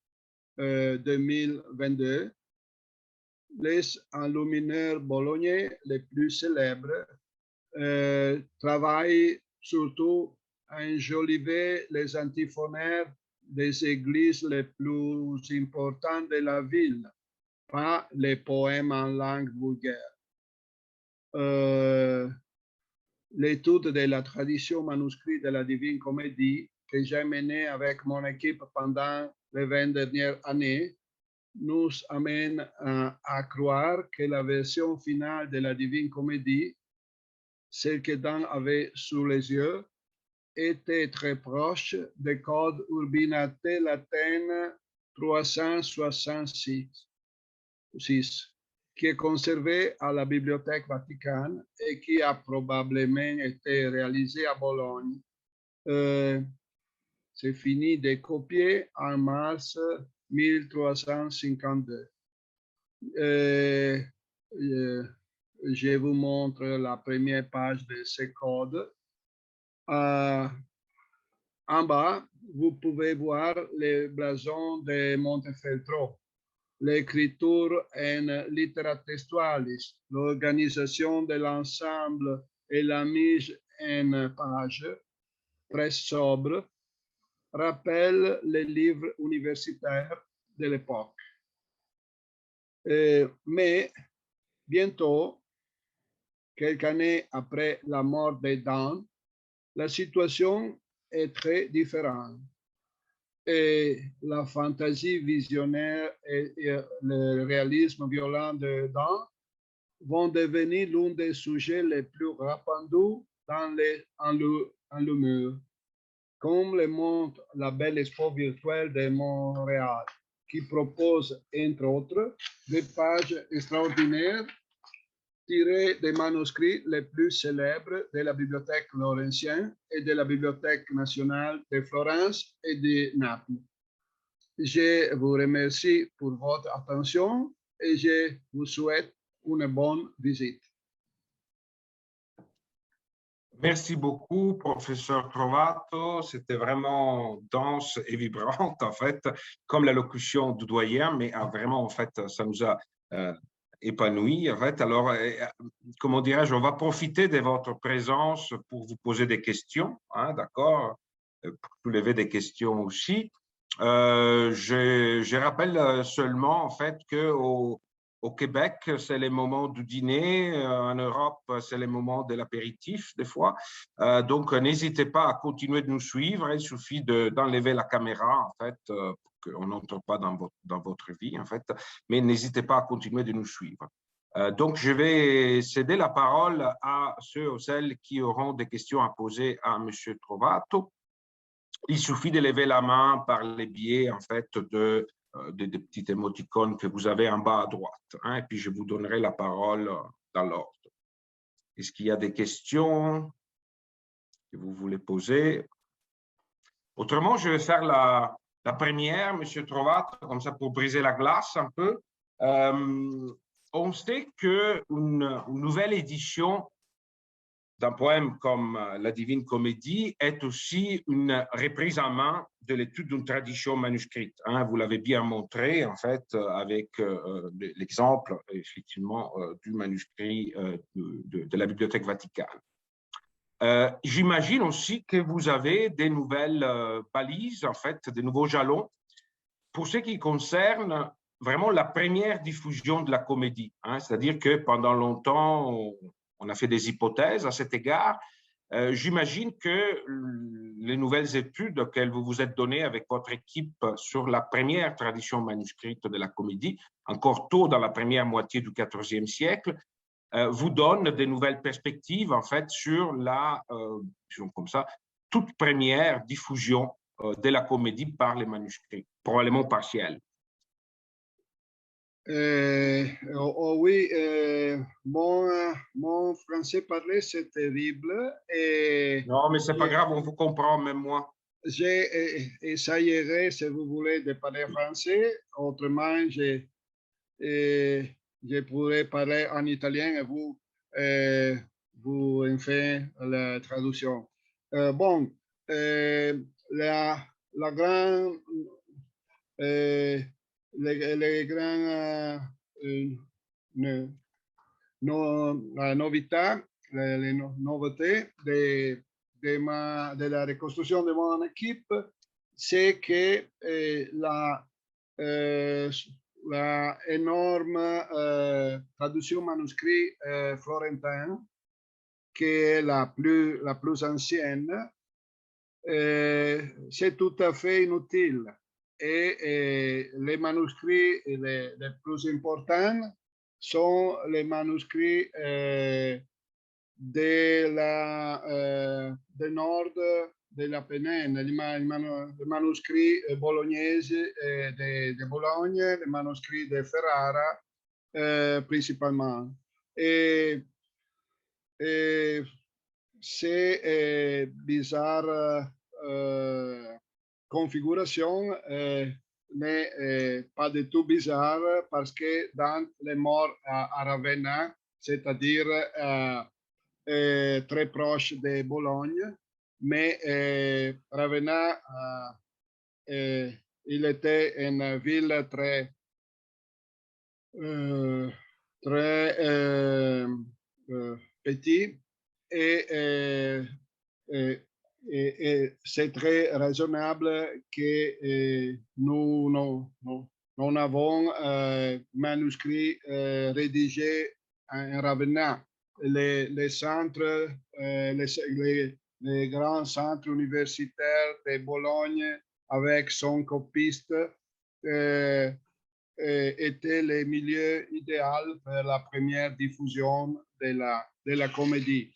2022, les enlumineurs bolognais les plus célèbres travaillent surtout à enjoliver les antiphonaires des églises les plus importantes de la ville, pas les poèmes en langue vulgaire. L'étude de la tradition manuscrite de la Divine Comédie que j'ai menée avec mon équipe pendant les 20 dernières années nous amène à croire que la version finale de la Divine Comédie, celle que Dan avait sous les yeux, était très proche des codes Urbinate latin 366, qui est conservé à la Bibliothèque Vaticane et qui a probablement été réalisé à Bologne. C'est fini de copier en mars 1352. Je vous montre la première page de ce code. En bas, vous pouvez voir le blason de Montefeltro, l'écriture en littera textualis, l'organisation de l'ensemble et la mise en page, très sobre, rappelle les livres universitaires de l'époque. Mais bientôt, quelques années après la mort de Dan, la situation est très différente. Et la fantaisie visionnaire et le réalisme violent de Dan vont devenir l'un des sujets les plus répandus dans les enluminures, comme le montre la belle expo virtuelle de Montréal, qui propose, entre autres, des pages extraordinaires tirées des manuscrits les plus célèbres de la Bibliothèque Laurentienne et de la Bibliothèque nationale de Florence et de Naples. Je vous remercie pour votre attention et je vous souhaite une bonne visite. Merci beaucoup, professeur Trovato. C'était vraiment dense et vibrante, en fait, comme l'allocution du doyen, mais vraiment, en fait, ça nous a épanoui, en fait. Alors, comment dirais-je, on va profiter de votre présence pour vous poser des questions, hein, d'accord, pour soulever des questions aussi. Je rappelle seulement, en fait, qu'au Québec, c'est les moments du dîner. En Europe, c'est les moments de l'apéritif, des fois. Donc, n'hésitez pas à continuer de nous suivre. Il suffit d'enlever la caméra, en fait, pour qu'on n'entre pas dans votre vie, en fait. Mais n'hésitez pas à continuer de nous suivre. Donc, je vais céder la parole à ceux ou celles qui auront des questions à poser à M. Trovato. Il suffit de lever la main par les biais, en fait, des petites émoticônes que vous avez en bas à droite, hein, et puis je vous donnerai la parole dans l'ordre. Est-ce qu'il y a des questions que vous voulez poser? Autrement, je vais faire la première, M. Trovato, comme ça pour briser la glace un peu. On sait qu'une nouvelle édition d'un poème comme la Divine Comédie est aussi une reprise en main de l'étude d'une tradition manuscrite. Hein, vous l'avez bien montré, en fait, avec l'exemple, effectivement, du manuscrit de la Bibliothèque Vaticane. J'imagine aussi que vous avez des nouvelles balises, en fait, des nouveaux jalons pour ce qui concerne vraiment la première diffusion de la comédie. Hein. C'est-à-dire que pendant longtemps, on a fait des hypothèses à cet égard. J'imagine que les nouvelles études auxquelles vous vous êtes donné avec votre équipe sur la première tradition manuscrite de la comédie, encore tôt dans la première moitié du XIVe siècle, vous donnent des nouvelles perspectives en fait sur la, disons comme ça, toute première diffusion de la comédie par les manuscrits, probablement partielle. Oui, mon français parlé, c'est terrible. Non, mais c'est pas grave, on vous comprend, même moi. J'essayerai, si vous voulez, de parler français. Autrement, je pourrais parler en italien et vous en faites la traduction. Bon, la grande... les grands la novità, les nouveautés de la reconstruction de mon équipe, c'est que la énorme traduction manuscrite florentine, qui est la plus ancienne, c'est tout à fait inutile. Et les manuscrits les plus importants sont les manuscrits du nord de l'Apennine, les manuscrits bolognaises de Bologne, les manuscrits de Ferrara principalement. Et c'est bizarre configuration n'est pas du tout bizarre parce que dans les morts à Ravenna, c'est-à-dire très proche de Bologne, mais Ravenna, il était une ville très petite et c'est très raisonnable que nous avons manuscrit rédigé en Ravenna. Les centres, les grands centres universitaires de Bologne avec son copiste étaient les milieux idéaux pour la première diffusion de la comédie.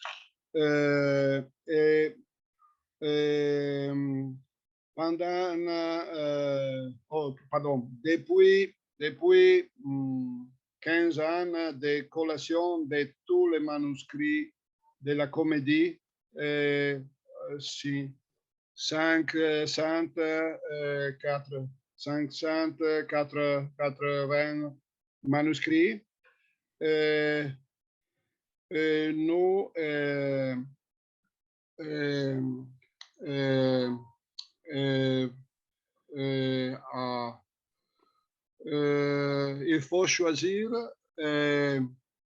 Depuis 15 ans de collation de tous les manuscrits de la comédie, 580 manuscrits. Nous il faut choisir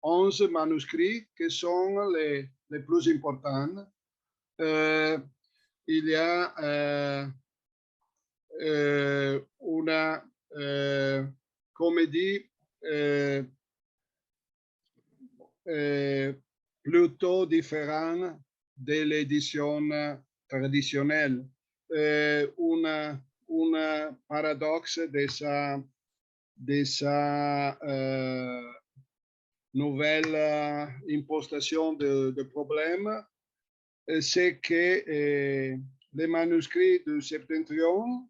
11 manuscrits qui sont les plus importants. Il y a una comédie plutôt différente de l'édition traditionnelle. Un paradoxe de sa nouvelle impostation de problème, c'est que les manuscrits du Septentrion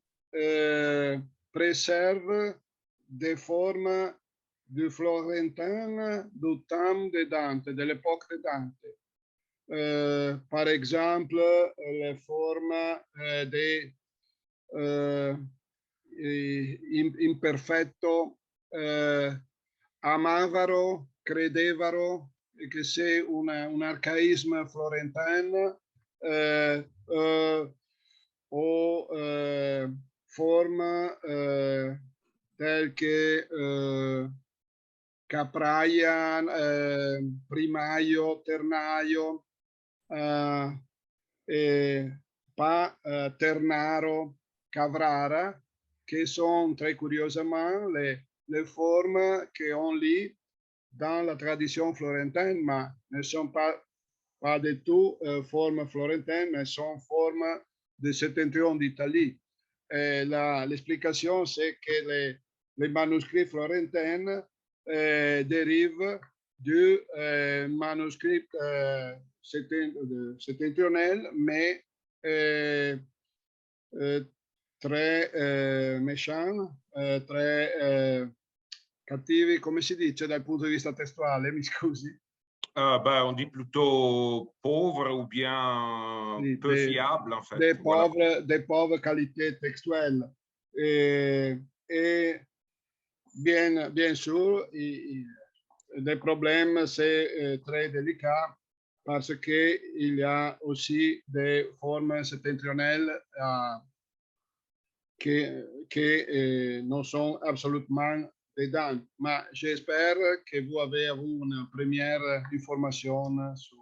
préservent des formes du florentin du temps de Dante, de l'époque de Dante. Par exemple, les formes de imperfetto, amavano, credevano, che c'est un archaïsme florentin, o forme telles que capraia, primaio, ternaio, et pas Ternaro, Cavrara, qui sont très curieusement les formes qu'on lit dans la tradition florentine, mais ne sont pas du tout formes florentines, mais sont formes de septentrion d'Italie. L'explication, c'est que les manuscrits florentins dérivent du manuscrit septentrional, mais très méchant, très cattivi, come si dice dal punto di vista testuale, mi scusi? On dit plutôt pauvre ou bien peu fiable, en fait. Des pauvres qualités textuelles. Et bien sûr, le problème, c'est très délicat parce qu'il y a aussi des formes septentrionales qui ne sont absolument dedans. Mais j'espère que vous avez une première information sur...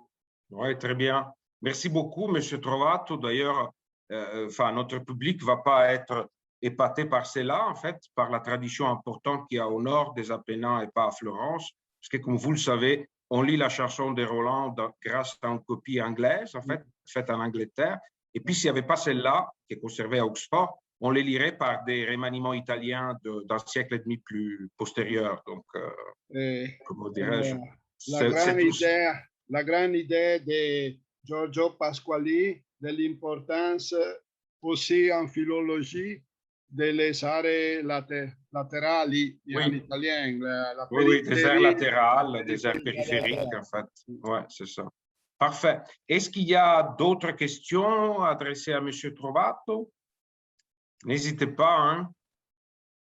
Oui, très bien. Merci beaucoup, M. Trovato. D'ailleurs, notre public ne va pas être épaté par cela, en fait, par la tradition importante qu'il y a au nord des Apennins et pas à Florence. Parce que, comme vous le savez, on lit la chanson de Roland grâce à une copie anglaise, en fait, faite en Angleterre. Et puis, s'il n'y avait pas celle-là, qui est conservée à Oxford, on les lirait par des remaniements italiens d'un siècle et demi plus postérieur. Donc, comment dirais-je? La grande idée de Giorgio Pasquali de l'importance aussi en philologie des arts latérali en italien. Oui, des aires latérales, des aires périphériques, en fait. Oui, c'est ça. Parfait. Est-ce qu'il y a d'autres questions adressées à M. Trovato? N'hésitez pas, hein?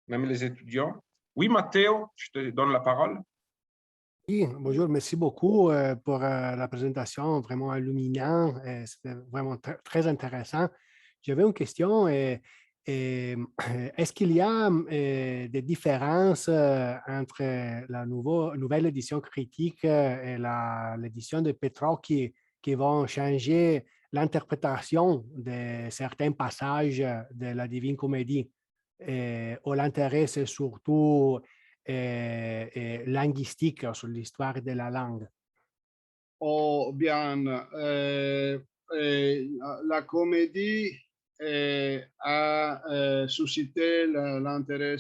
Même les étudiants. Oui, Matteo, je te donne la parole. Oui, bonjour, merci beaucoup pour la présentation vraiment illuminante. C'était vraiment très intéressant. J'avais une question. Est-ce qu'il y a des différences entre la nouvelle édition critique et l'édition de Petrocchi qui vont changer l'interprétation de certains passages de la Divine Comédie? Où l'intérêt, c'est surtout linguistique sur l'histoire de la langue. Oh bien, la comédie a suscité l'intérêt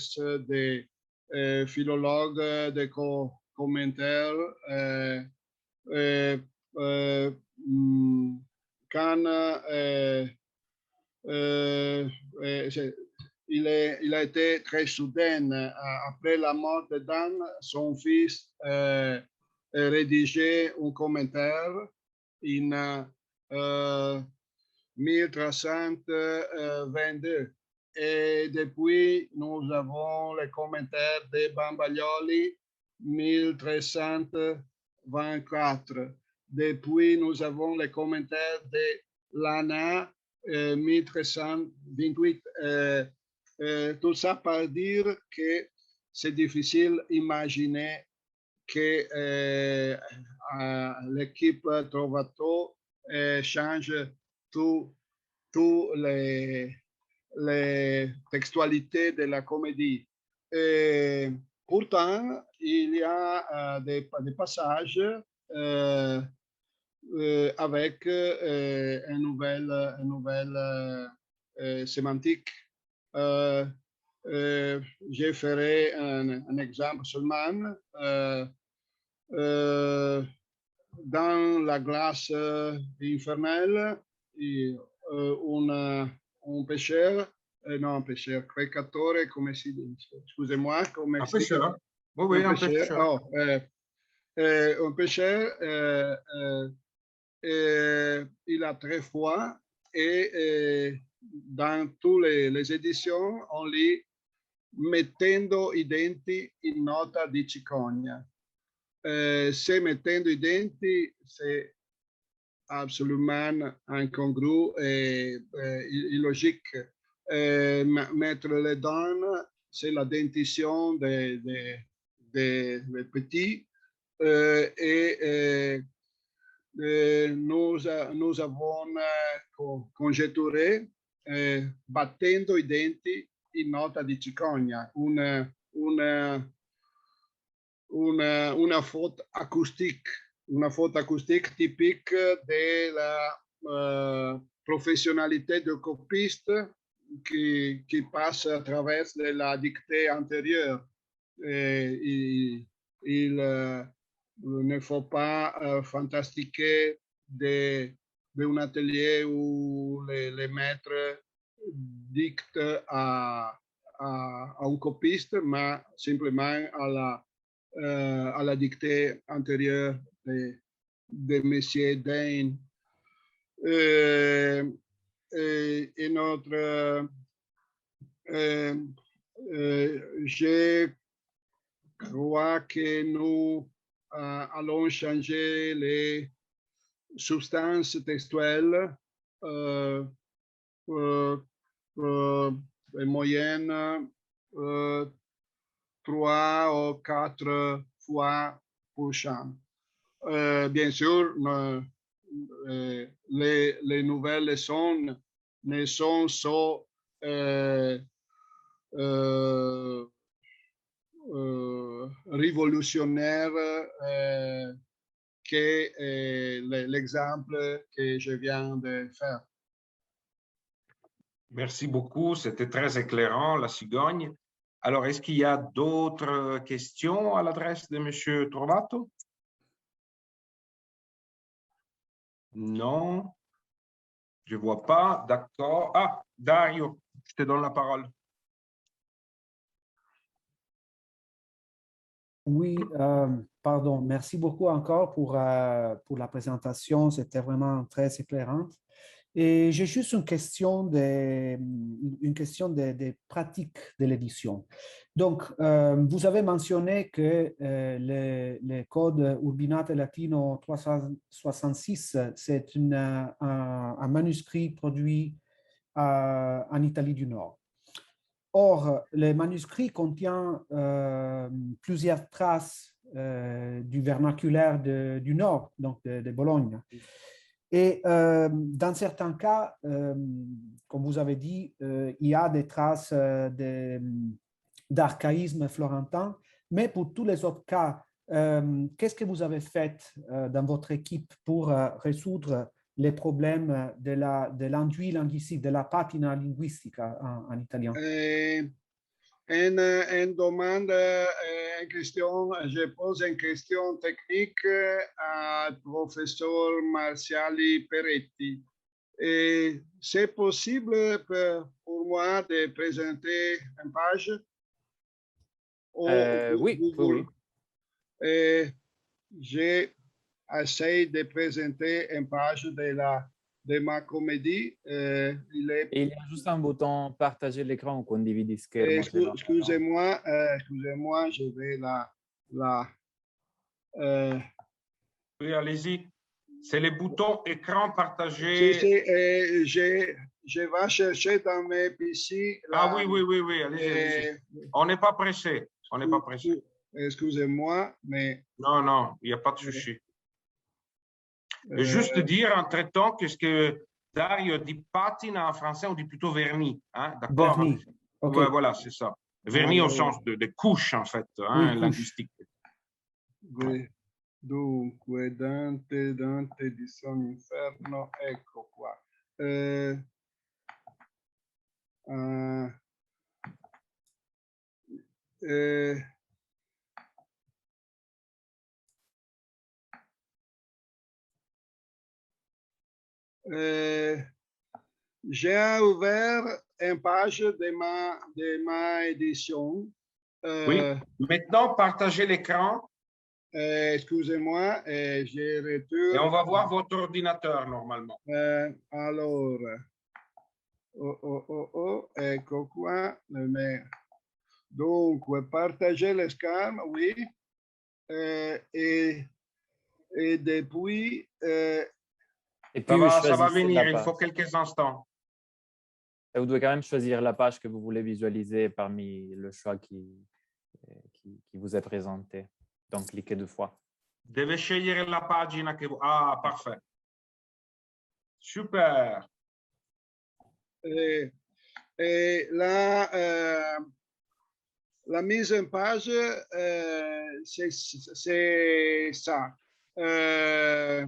des philologues, des commentaires. Quand il a été très soudain. Après la mort de Dan, son fils rédigeait un commentaire en 1322. Et depuis, nous avons le commentaire de Bambaglioli 1324. Depuis, nous avons le commentaire de Lana 1328. Tout ça pour dire que c'est difficile d'imaginer que l'équipe Trovato change toutes les textualités de la comédie. Pourtant, il y a des passages avec une nouvelle sémantique. Je ferai un exemple seulement. Dans la glace infernale, un pêcheur, non un pêcheur, pescatore, come si dice? Excusez-moi, come un pêcheur. Oui, un pêcheur. Oh, un pêcheur, il a très froid et dans toutes les éditions, on lit mettendo i denti in nota di cicogna. Se mettendo i denti, c'est absolument incongru et illogique. Mettre les dents, c'est la dentition des petits. Et nous avons congetturé battendo i denti in nota di cicogna, una faute acoustique typique de la professionnalité de copiste qui passe à travers de la dictée antérieure. Il ne faut pas fantastiquer d'un atelier où les maîtres dictent à un copiste, mais simplement à la dictée antérieure de M. Dane. Et notre, je crois que nous allons changer les substances textuelles en moyenne 3 ou 4 fois pour chant. Bien sûr, les nouvelles leçons ne sont révolutionnaires que l'exemple que je viens de faire. Merci beaucoup, c'était très éclairant, la cigogne. Alors, est-ce qu'il y a d'autres questions à l'adresse de M. Trovato? Non, je ne vois pas. D'accord. Ah, Dario, je te donne la parole. Oui, pardon. Merci beaucoup encore pour la présentation. C'était vraiment très éclairant. Et j'ai juste une question des pratiques de l'édition. Donc, vous avez mentionné que le code Urbinate Latino 366, c'est un manuscrit produit en Italie du Nord. Or, le manuscrit contient plusieurs traces du vernaculaire du Nord, donc de Bologne. Et dans certains cas, comme vous avez dit, il y a des traces d'archaïsme florentin, mais pour tous les autres cas, qu'est-ce que vous avez fait dans votre équipe pour résoudre les problèmes de l'enduit linguistique, de la patina linguistica en italien? En demande en question, je pose une question technique au professeur Marciali Peretti. C'est possible pour moi de présenter une page? Oui. J'essaie de présenter une page de ma comédie. Et il y a juste un bouton partager l'écran ou condividi schermo. Excusez-moi, je vais Oui, allez-y. C'est le bouton écran partagé. Je vais chercher dans mes PC. Ah oui, allez-y. On n'est pas pressé. Excusez-moi, mais... Non, il n'y a pas de souci. Juste dire entre-temps que ce que Dario dit patina en français, on dit plutôt vernis. Hein, d'accord? Vernis, ok. Ouais, voilà, c'est ça. Vernis au sens de couche, en fait, hein, oui, linguistique. Dunque, Dante di Son Inferno, ecco qua. J'ai ouvert une page de ma édition. Oui, maintenant, partagez l'écran. Excusez-moi, je retourne. Et on va voir votre ordinateur, normalement. Alors, ecco qua. Donc, partager le schermo, oui. Et depuis... Et puis ça va venir, il faut quelques instants. Et vous devez quand même choisir la page que vous voulez visualiser parmi le choix qui vous est présenté. Donc, cliquez 2 fois. Deve scegliere la pagina che... Ah, parfait. Super. La mise en page, c'est ça. Le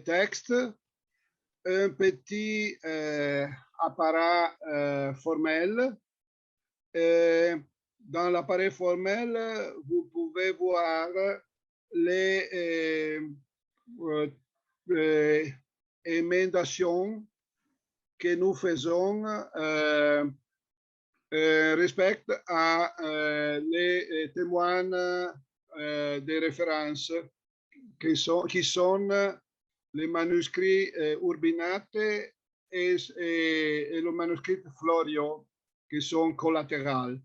texte, un petit appareil formel. Dans l'appareil formel, vous pouvez voir les émendations que nous faisons respect à les témoins de référence qui sont les manuscrits Urbinate et le manuscrit Florio qui sont collatérales.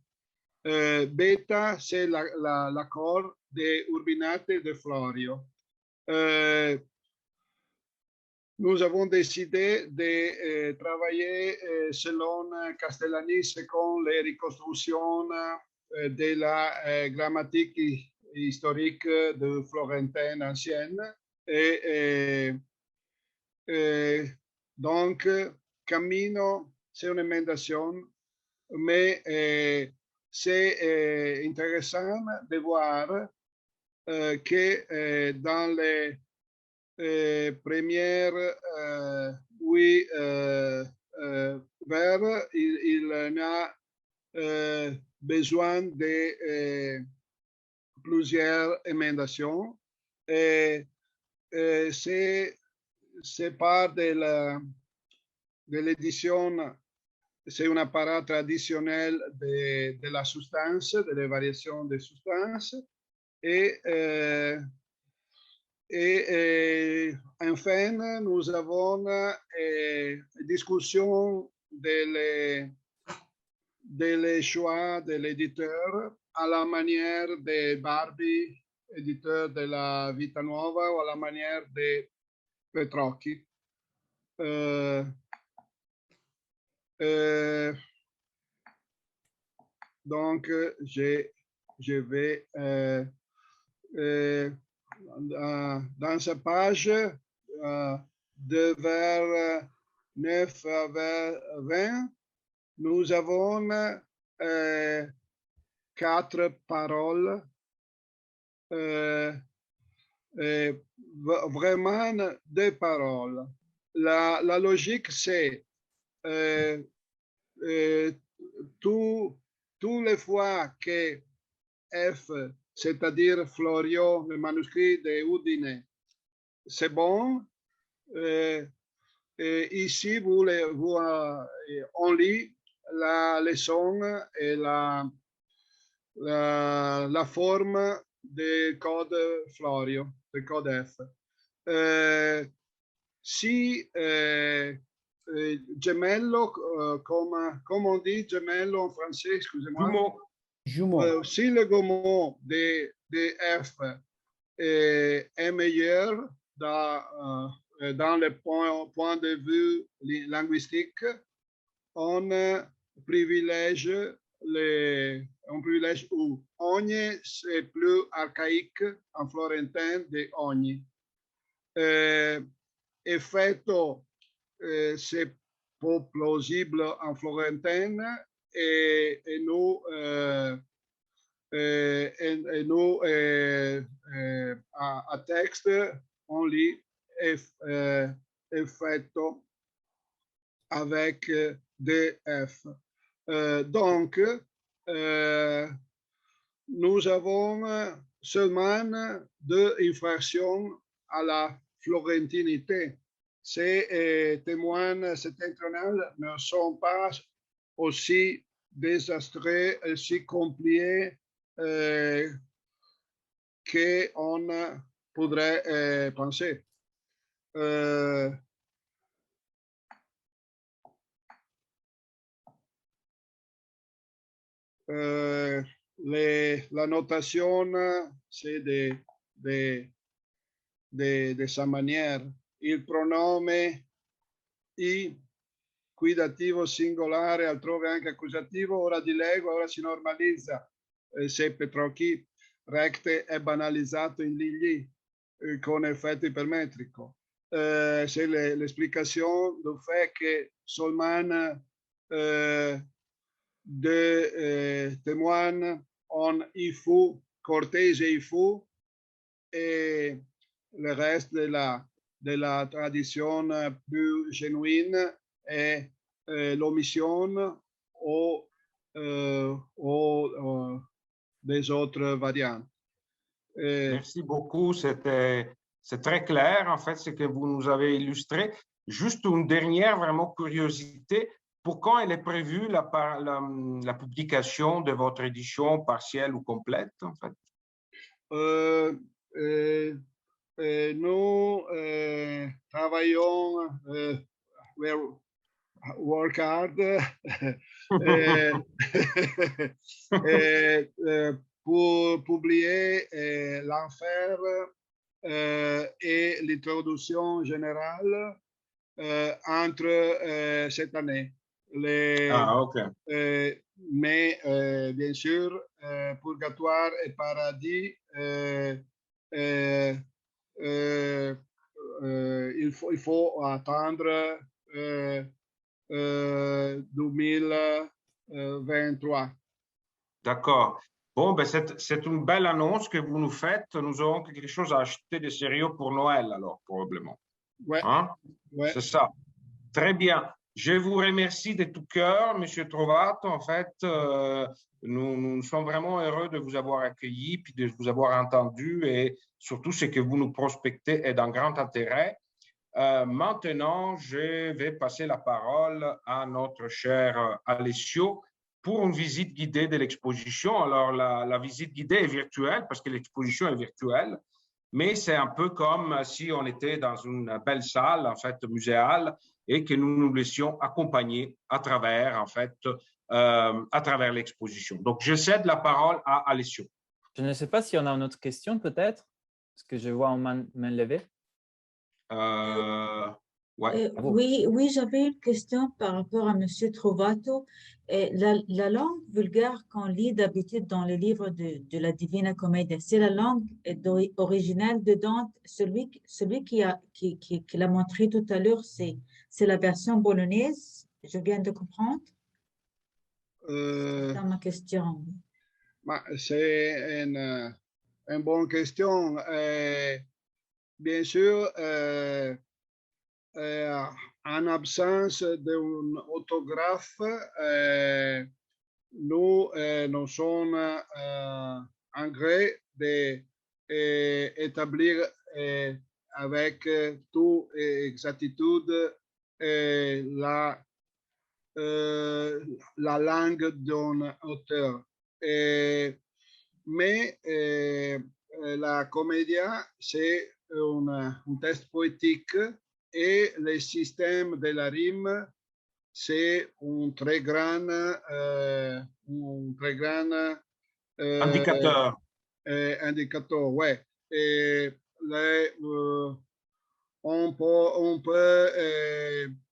Beta, c'est l'accord de Urbinate et de Florio. Nous avons décidé de travailler selon Castellani, selon les reconstructions de la grammatique historique de Florentin ancienne. Et donc, Camino, c'est une émendation, mais c'est intéressant de voir que dans les premières 8 vers, il y a besoin de plusieurs émendations. C'est part de l'édition, c'est un appareil traditionnel de la substance, de la variation de substance. Et enfin, nous avons discussion de les choix de l'éditeur à la manière de Barbi, éditeur de la Vita Nuova, ou à la manière de Petrocchi. Donc, je vais dans cette page de vers 9 à vers 20, nous avons 4 paroles, vraiment 2 paroles. La logique, c'est tous les fois que F, c'est-à-dire Florio, le manuscrit de Udine, c'est bon. Ici, on lit la leçon et la forme du code Florio, du code F. Si gemello, comme on dit gemello en français, excusez-moi. Jumeau. Si le gommon de F est meilleur dans le point de vue linguistique, on privilège U. Ogni, c'est plus archaïque en florentin de ogni. Effetto, c'est pas plausible en florentin et nous à texte, on lit effetto avec DF. Donc, nous avons seulement 2 infractions à la florentinité. Ces témoins septentrionaux ne sont pas aussi désastreux, aussi compliqués qu'on pourrait penser. La notation, c'est de sa manière. Il pronome I, qui dativo singolare, altrove anche accusativo, ora dilego, ora si normalizza. Se Petrocchi recte è banalizzato in ligli. con effetto ipermetrico. C'est l'explication du fait que seulement deux témoins ont IFU, cortège et IFU, et le reste de la tradition plus genuine est l'omission ou des autres variantes. Merci beaucoup, c'est très clair en fait ce que vous nous avez illustré. Juste une dernière vraiment curiosité, pour quand elle est prévue la publication de votre édition partielle ou complète en fait? Nous travaillons, work hard pour publier l'enfer et l'introduction générale entre cette année. Mais bien sûr, Purgatoire et Paradis, il faut attendre 2023. D'accord. Bon, ben c'est une belle annonce que vous nous faites. Nous aurons quelque chose à acheter de sérieux pour Noël, alors, probablement. Ouais. Hein? Ouais. C'est ça. Très bien. Je vous remercie de tout cœur, M. Trovato. En fait, nous sommes vraiment heureux de vous avoir accueilli puis de vous avoir entendu et surtout ce que vous nous prospectez est d'un grand intérêt. Maintenant, je vais passer la parole à notre cher Alessio pour une visite guidée de l'exposition. Alors, la visite guidée est virtuelle parce que l'exposition est virtuelle, mais c'est un peu comme si on était dans une belle salle, en fait, muséale, et que nous nous laissions accompagner à travers, en fait, à travers l'exposition. Donc, je cède la parole à Alessio. Je ne sais pas si on a une autre question, peut-être, parce que je vois une main levée. Ouais. Oui, j'avais une question par rapport à M. Trovato. La langue vulgaire qu'on lit d'habitude dans les livres de la Divina Commedia, c'est la langue originale de Dante. Celui qui l'a montré tout à l'heure, c'est la version bolognaise. Je viens de comprendre. C'est ma question. C'est une bonne question. Bien sûr, en absence d'un autographe, nous sommes en gré d'établir avec toute exactitude la langue d'un auteur. Mais la commedia, c'est un texte poétique et le système de la rime, c'est un très grand indicateur. Indicateur, ouais. Et on peut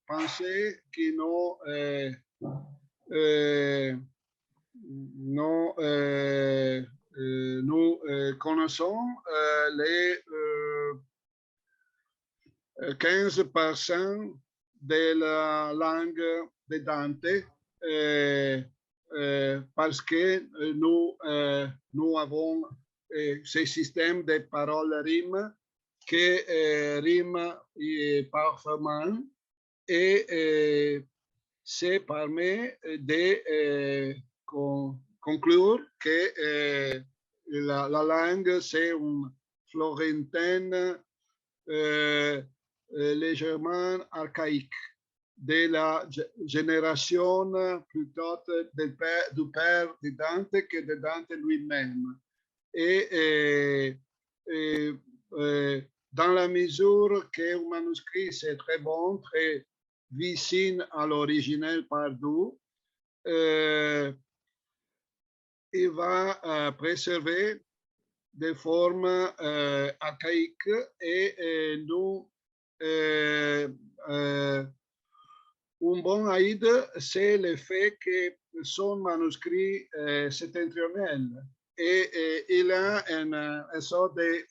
penser que nous connaissons les 15% de la langue de Dante parce que nous avons ce système de paroles-rimes qui riment parfaitement et c'est permet de conclure que la langue c'est une florentine légèrement archaïque de la génération plutôt du père de Dante que de Dante lui-même. Et dans la mesure que le manuscrit c'est très bon, très vicine à l'original Pardoux, il va préserver des formes archaïques et nous un bon aide, c'est le fait que son manuscrit septentrional et il a une sorte de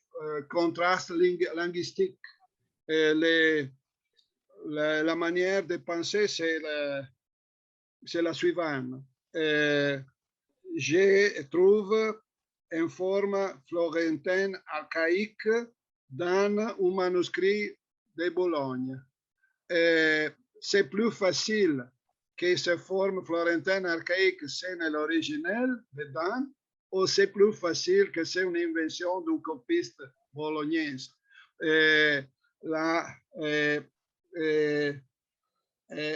contraste linguistique. Et la manière de penser, c'est la suivante. Je trouve une forme florentine archaïque dans un manuscrit de Bologne. C'est plus facile que cette forme florentine archaïque, c'est l'original de Dante, ou c'est plus facile que c'est une invention d'un copiste bolognaise.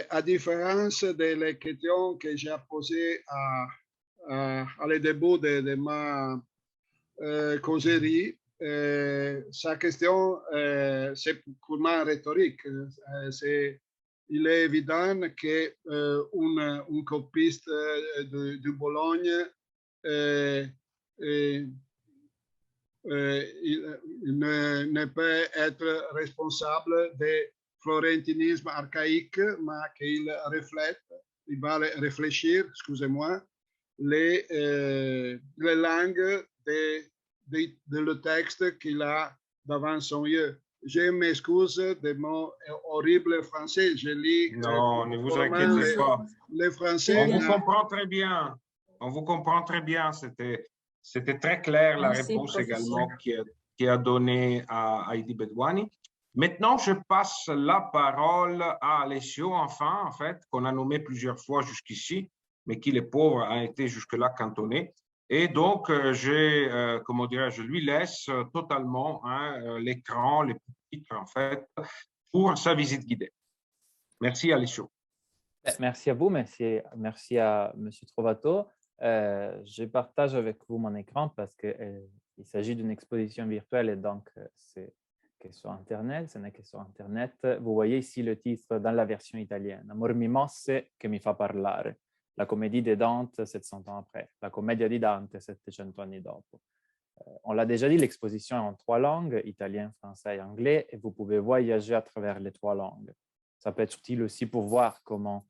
À différence de la question que j'ai posée à le début de ma causerie, sa question, c'est purement rhétorique. Il est évident qu'un copiste de Bologne il ne peut être responsable du florentinisme archaïque, mais qu'il reflète, il va réfléchir, excusez-moi, les langues de le texte qu'il a devant son yeux. Je m'excuse de mon horrible français. Je lis. Non, ne vous inquiétez pas. Le français. On vous comprend très bien. On vous comprend très bien. C'était très clair la réponse également qui a donné à Heidi Bedwani. Maintenant, je passe la parole à Alessio, enfin, en fait, qu'on a nommé plusieurs fois jusqu'ici, mais qui, les pauvres, a été jusque-là cantonné. Et donc, je lui laisse totalement l'écran, les titres, en fait, pour sa visite guidée. Merci, Alessio. Merci à vous, merci à M. Trovato. Je partage avec vous mon écran parce qu'il s'agit d'une exposition virtuelle et donc c'est que sur Internet, ce n'est que sur Internet. Vous voyez ici le titre dans la version italienne, Amor mi mosse che mi fa parlare, la comédie de Dante 700 ans après, la commedia di Dante 700 anni dopo. On l'a déjà dit, l'exposition est en 3 langues, italien, français et anglais, et vous pouvez voyager à travers les 3 langues. Ça peut être utile aussi pour voir comment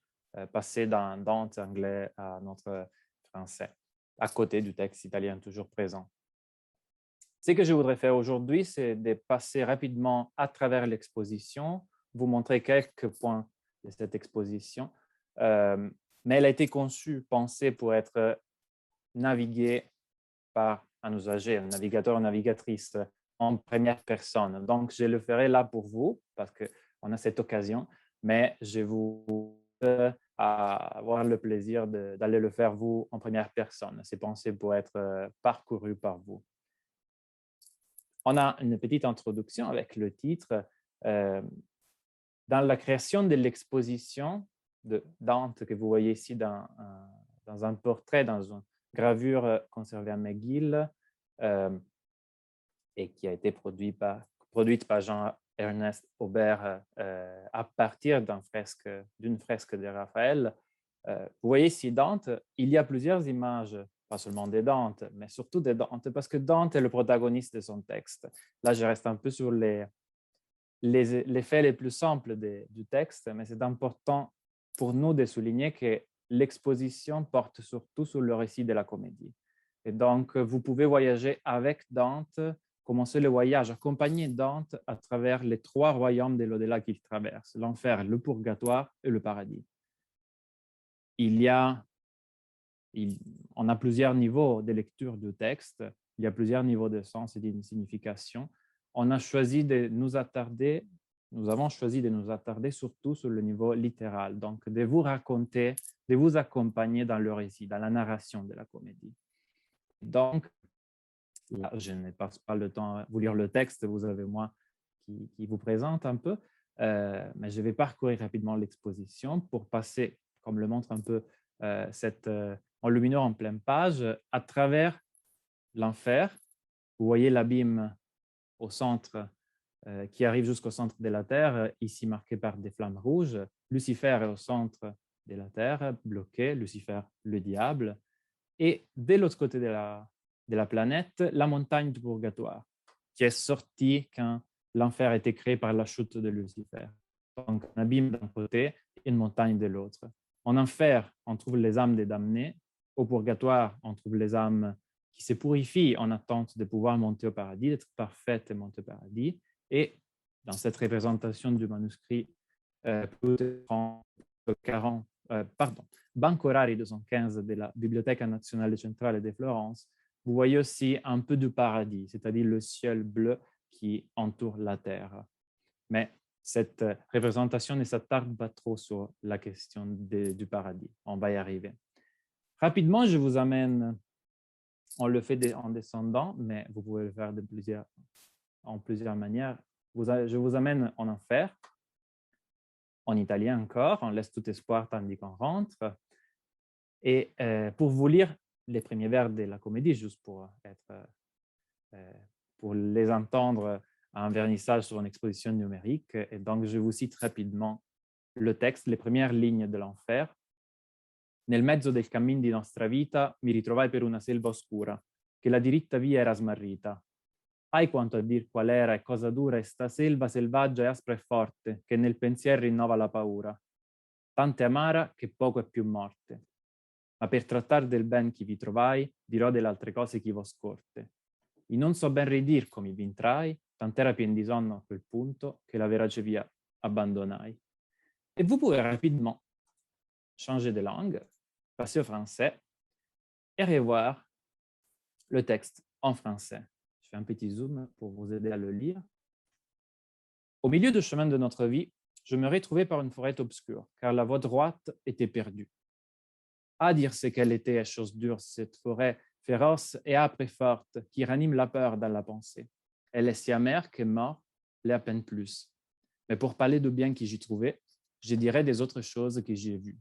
passer d'un Dante anglais à notre français, à côté du texte italien toujours présent. Ce que je voudrais faire aujourd'hui, c'est de passer rapidement à travers l'exposition, vous montrer quelques points de cette exposition. Mais elle a été conçue, pensée pour être naviguée par un usager, un navigateur ou navigatrice en première personne. Donc, je le ferai là pour vous parce qu'on a cette occasion, mais je vous avoir le plaisir d'aller le faire vous en première personne. C'est pensé pour être parcouru par vous. On a une petite introduction avec le titre. Dans la création de l'exposition de Dante que vous voyez ici dans un portrait, dans une gravure conservée à McGill et qui a été produite par Jean-Ernest Aubert à partir d'une fresque de Raphaël. Vous voyez ici Dante, il y a plusieurs images, pas seulement de Dante, mais surtout de Dante, parce que Dante est le protagoniste de son texte. Là, je reste un peu sur les faits les plus simples du texte, mais c'est important pour nous de souligner que l'exposition porte surtout sur le récit de la comédie. Et donc, vous pouvez voyager avec Dante, commencer le voyage, accompagner Dante à travers les 3 royaumes de l'au-delà qu'il traverse, l'enfer, le purgatoire et le paradis. On a plusieurs niveaux de lecture du texte, il y a plusieurs niveaux de sens et de signification. Nous avons choisi de nous attarder surtout sur le niveau littéral, donc de vous raconter, de vous accompagner dans le récit, dans la narration de la comédie. Donc, là, je ne passe pas le temps à vous lire le texte, vous avez moi qui vous présente un peu, mais je vais parcourir rapidement l'exposition pour passer, comme le montre un peu cette enluminure en pleine page, à travers l'enfer. Vous voyez l'abîme au centre, qui arrive jusqu'au centre de la Terre, ici marqué par des flammes rouges. Lucifer est au centre de la Terre, bloqué, Lucifer, le diable. Et de l'autre côté de la planète, la montagne du purgatoire, qui est sortie quand l'enfer a été créé par la chute de Lucifer. Donc, un abîme d'un côté et une montagne de l'autre. En enfer, on trouve les âmes des damnés. Au purgatoire, on trouve les âmes qui se purifie en attente de pouvoir monter au paradis, d'être parfaite et monter au paradis. Et dans cette représentation du manuscrit Banco Rari 215 de la Biblioteca Nazionale Centrale de Florence, vous voyez aussi un peu du paradis, c'est-à-dire le ciel bleu qui entoure la terre. Mais cette représentation ne s'attarde pas trop sur la question du paradis. On va y arriver. Rapidement, je vous amène, on le fait en descendant, mais vous pouvez le faire en plusieurs manières. Je vous amène en enfer, en italien encore, on laisse tout espoir tandis qu'on rentre. Et pour vous lire les premiers vers de la comédie, juste pour les entendre à un vernissage sur une exposition numérique. Et donc, je vous cite rapidement le texte, les premières lignes de l'enfer. Nel mezzo del cammin di nostra vita mi ritrovai per una selva oscura, che la diritta via era smarrita. Hai quanto a dir qual era e cosa dura è sta selva selvaggia e aspra e forte, che nel pensier rinnova la paura. Tante amara che poco è più morte. Ma per trattar del ben chi vi trovai, dirò delle altre cose chi vo scorte. I non so ben ridir come vi intrai, tant'era pien di sonno a quel punto che la verace via abbandonai. Et vous pouvez rapidement changer de langue, passer au français et revoir le texte en français. Je fais un petit zoom pour vous aider à le lire. Au milieu du chemin de notre vie, je me retrouvais par une forêt obscure, car la voie droite était perdue. À dire ce qu'elle était, chose dure, cette forêt féroce et âpre et forte qui ranime la peur dans la pensée. Elle est si amère que mort l'est à peine plus. Mais pour parler du bien que j'y trouvais, je dirais des autres choses que j'y ai vues.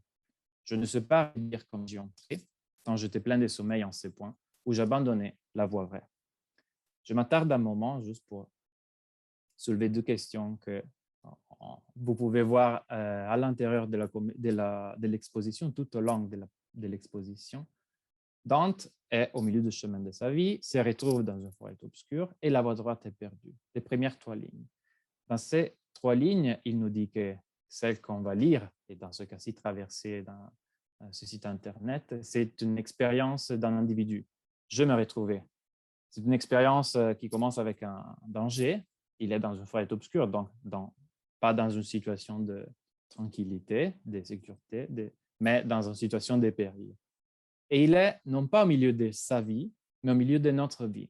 Je ne sais pas dire comme j'y entrais, tant j'étais plein de sommeil en ces points, où j'abandonnais la voie vraie. Je m'attarde un moment juste pour soulever deux questions que vous pouvez voir à l'intérieur de l'exposition, tout au long de l'exposition. Dante est au milieu du chemin de sa vie, se retrouve dans une forêt obscure et la voie droite est perdue. Les premières trois lignes. Dans ces trois lignes, il nous dit que celle qu'on va lire, et dans ce cas-ci traversée dans ce site Internet, c'est une expérience d'un individu. Je me retrouvais. C'est une expérience qui commence avec un danger. Il est dans une forêt obscure, donc pas dans une situation de tranquillité, de sécurité, mais dans une situation de péril. Et il est non pas au milieu de sa vie, mais au milieu de notre vie.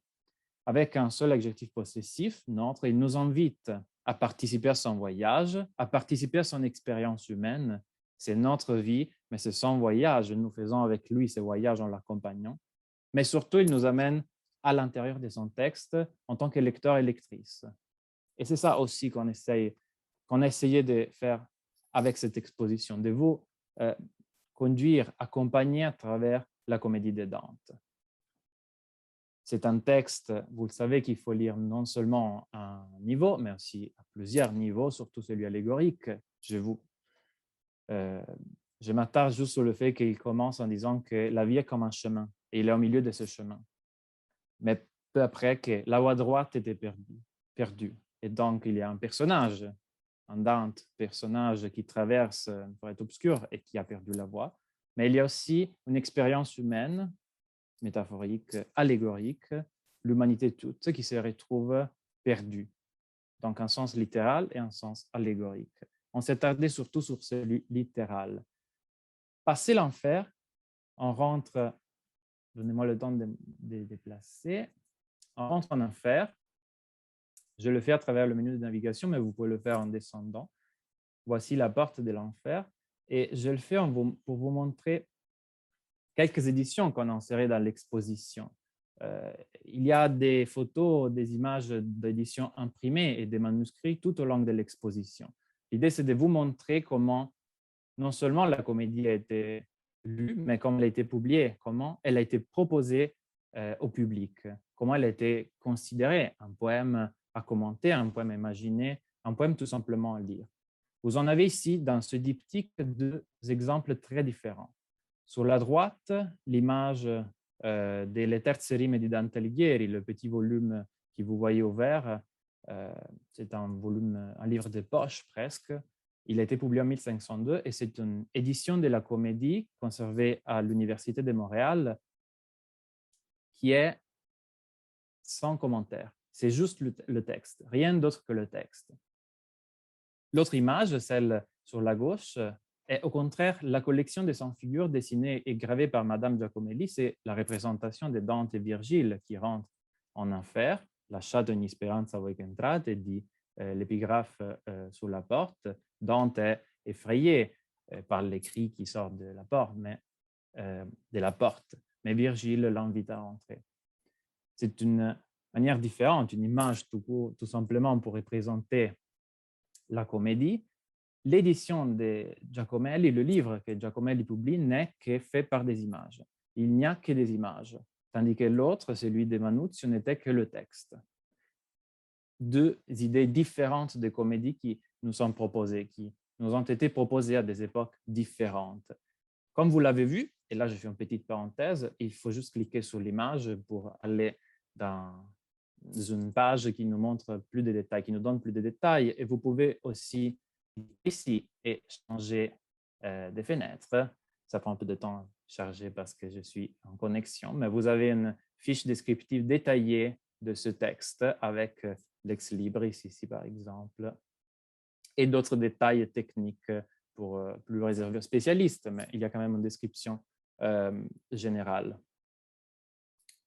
Avec un seul adjectif possessif, notre, il nous invite à participer à son voyage, à participer à son expérience humaine. C'est notre vie, mais c'est son voyage. Nous faisons avec lui ce voyage en l'accompagnant. Mais surtout, il nous amène à l'intérieur de son texte en tant que lecteur et lectrice. Et c'est ça aussi qu'on a essayé de faire avec cette exposition, de vous conduire, accompagner à travers la comédie de Dante. C'est un texte, vous le savez, qu'il faut lire non seulement à un niveau, mais aussi à plusieurs niveaux, surtout celui allégorique. Je m'attarde juste sur le fait qu'il commence en disant que la vie est comme un chemin, et il est au milieu de ce chemin. Mais peu après, que la voie droite était perdue. Et donc, il y a un personnage, un Dante, personnage qui traverse une forêt obscure et qui a perdu la voie. Mais il y a aussi une expérience humaine, métaphorique, allégorique, l'humanité toute qui se retrouve perdue. Donc, un sens littéral et un sens allégorique. On s'est attardé surtout sur celui littéral. Passer l'enfer, on rentre, donnez-moi le temps de déplacer, on rentre en enfer. Je le fais à travers le menu de navigation, mais vous pouvez le faire en descendant. Voici la porte de l'enfer. Et je le fais pour vous montrer quelques éditions qu'on a insérées dans l'exposition. Il y a des photos, des images d'éditions imprimées et des manuscrits tout au long de l'exposition. L'idée, c'est de vous montrer comment non seulement la comédie a été lue, mais comment elle a été publiée, comment elle a été proposée au public, comment elle a été considérée, un poème à commenter, un poème imaginé, un poème tout simplement à lire. Vous en avez ici, dans ce diptyque, deux exemples très différents. Sur la droite, l'image delle terze rime di Dante Alighieri, le petit volume que vous voyez au vert. C'est un livre de poche presque. Il a été publié en 1502 et c'est une édition de la comédie conservée à l'Université de Montréal qui est sans commentaire. C'est juste le texte, rien d'autre que le texte. L'autre image, celle sur la gauche, est au contraire la collection des 100 figures dessinées et gravées par Madame Giacomelli. C'est la représentation de Dante et Virgile qui rentrent en enfer. Lasciate ogni speranza voi che entrate, dit l'épigraphe sur la porte. Dante est effrayé par les cris qui sortent de la porte, mais Virgile l'invite à entrer. C'est une manière différente, une image tout simplement pour représenter la comédie. L'édition de Giacomelli, le livre que Giacomelli publie, n'est que fait par des images. Il n'y a que des images, tandis que l'autre, celui de Manuzio, n'était que le texte. Deux idées différentes de comédie qui nous sont proposées, qui nous ont été proposées à des époques différentes. Comme vous l'avez vu, et là je fais une petite parenthèse, il faut juste cliquer sur l'image pour aller dans une page qui nous montre plus de détails, qui nous donne plus de détails. Et vous pouvez aussi ici et changer des fenêtres. Ça prend un peu de temps à charger parce que je suis en connexion, mais vous avez une fiche descriptive détaillée de ce texte avec l'ex libris ici par exemple, et d'autres détails techniques pour plus réservés aux spécialistes, mais il y a quand même une description générale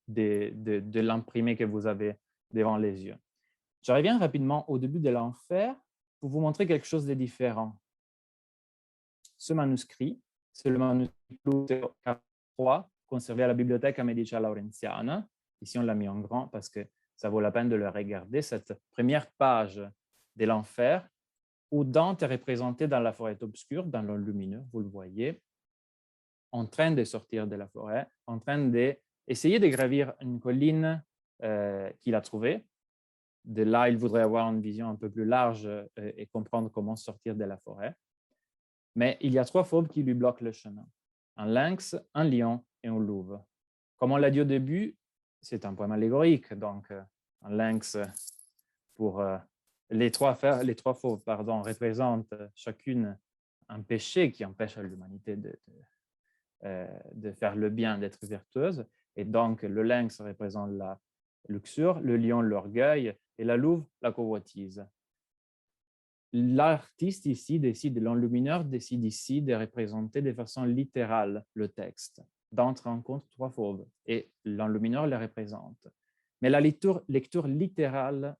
de l'imprimé que vous avez devant les yeux. Je reviens rapidement au début de l'enfer pour vous montrer quelque chose de différent. Ce manuscrit, c'est le manuscrit Pluteo 3, conservé à la Biblioteca Medica Laurenziana. Ici, on l'a mis en grand parce que ça vaut la peine de le regarder. Cette première page de l'enfer, où Dante est représenté dans la forêt obscure, dans le lumineux, vous le voyez, en train de sortir de la forêt, en train d'essayer de gravir une colline qu'il a trouvée. De là, il voudrait avoir une vision un peu plus large et comprendre comment sortir de la forêt. Mais il y a 3 fauves qui lui bloquent le chemin. Un lynx, un lion et un louve. Comme on l'a dit au début, c'est un poème allégorique. Donc, un lynx pour les trois fauves représentent chacune un péché qui empêche à l'humanité de faire le bien, d'être vertueuse. Et donc, le lynx représente la luxure, le lion, l'orgueil, et la louve, la convoitise. L'artiste ici l'enlumineur décide ici de représenter de façon littérale le texte. Dante rencontre 3 fauves et l'enlumineur les représente. Mais la lecture littérale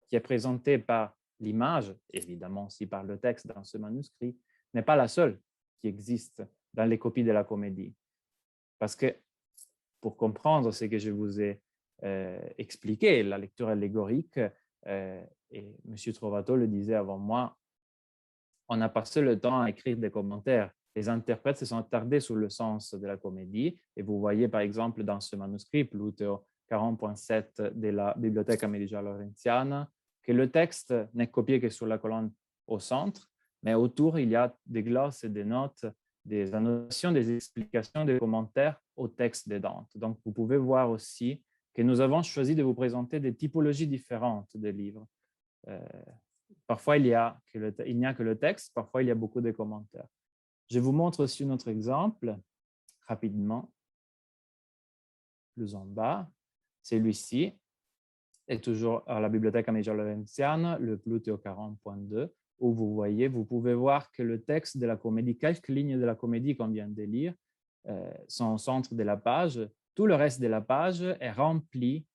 qui est présentée par l'image, évidemment aussi par le texte dans ce manuscrit, n'est pas la seule qui existe dans les copies de la comédie. Parce que pour comprendre ce que je vous ai expliqué, la lecture allégorique, et M. Trovato le disait avant moi, on a passé le temps à écrire des commentaires. Les interprètes se sont attardés sur le sens de la comédie. Et vous voyez, par exemple, dans ce manuscrit, Pluteo 40.7 de la Biblioteca Medica Laurenziana, que le texte n'est copié que sur la colonne au centre, mais autour, il y a des glosses et des notes, des annotations, des explications, des commentaires au texte de Dante. Donc, vous pouvez voir aussi que nous avons choisi de vous présenter des typologies différentes de livres. Parfois, il n'y a que le texte, parfois, il y a beaucoup de commentaires. Je vous montre aussi un autre exemple, rapidement, plus en bas. Celui-ci est toujours à la Biblioteca Medica Laurenziana, le Pluteo 40.2, où vous pouvez voir que le texte de la comédie, quelques lignes de la comédie qu'on vient de lire, sont au centre de la page. Tout le reste de la page est rempli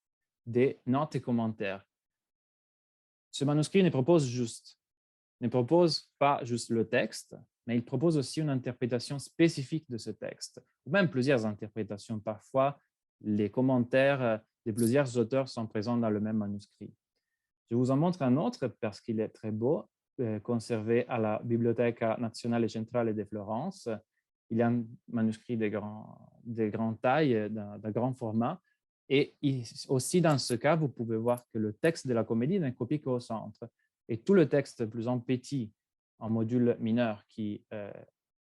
de notes et commentaires. Ce manuscrit ne propose pas juste le texte, mais il propose aussi une interprétation spécifique de ce texte, ou même plusieurs interprétations. Parfois, les commentaires de plusieurs auteurs sont présents dans le même manuscrit. Je vous en montre un autre parce qu'il est très beau, conservé à la Biblioteca Nazionale Centrale de Florence. Il y a un manuscrit de grande taille, d'un grand format. Et aussi, dans ce cas, vous pouvez voir que le texte de la comédie n'est copié qu'au centre. Et tout le texte plus en petit, en module mineur, qui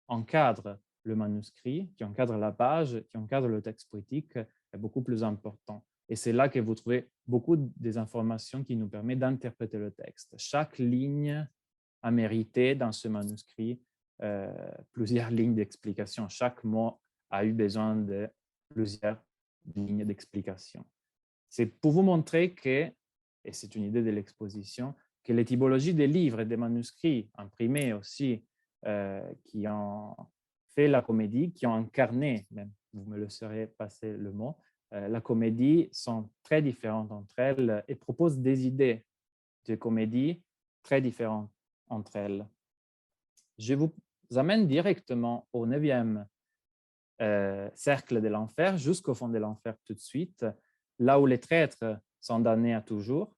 encadre le manuscrit, qui encadre la page, qui encadre le texte poétique, est beaucoup plus important. Et c'est là que vous trouvez beaucoup des informations qui nous permettent d'interpréter le texte. Chaque ligne a mérité dans ce manuscrit plusieurs lignes d'explication. Chaque mot a eu besoin de plusieurs ligne d'explication. C'est pour vous montrer que, et c'est une idée de l'exposition, que l'étymologie des livres et des manuscrits imprimés aussi, qui ont fait la comédie, qui ont incarné, même, vous me laisserez passer le mot, la comédie sont très différentes entre elles et proposent des idées de comédie très différentes entre elles. Je vous amène directement au 9e cercle de l'enfer, jusqu'au fond de l'enfer tout de suite, là où les traîtres sont damnés à toujours.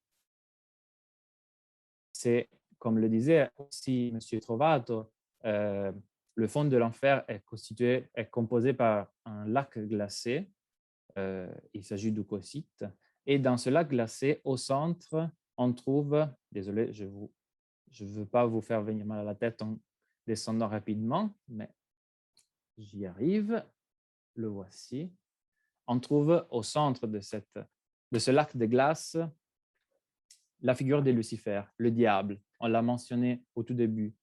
C'est, comme le disait aussi M. Trovato, le fond de l'enfer est composé par un lac glacé. Il s'agit du Cocyte. Et dans ce lac glacé, au centre, on trouve, désolé, je ne veux pas vous faire venir mal à la tête en descendant rapidement, mais j'y arrive. Le voici. On trouve au centre de ce lac de glace la figure de Lucifer, le diable. On l'a mentionné au tout début.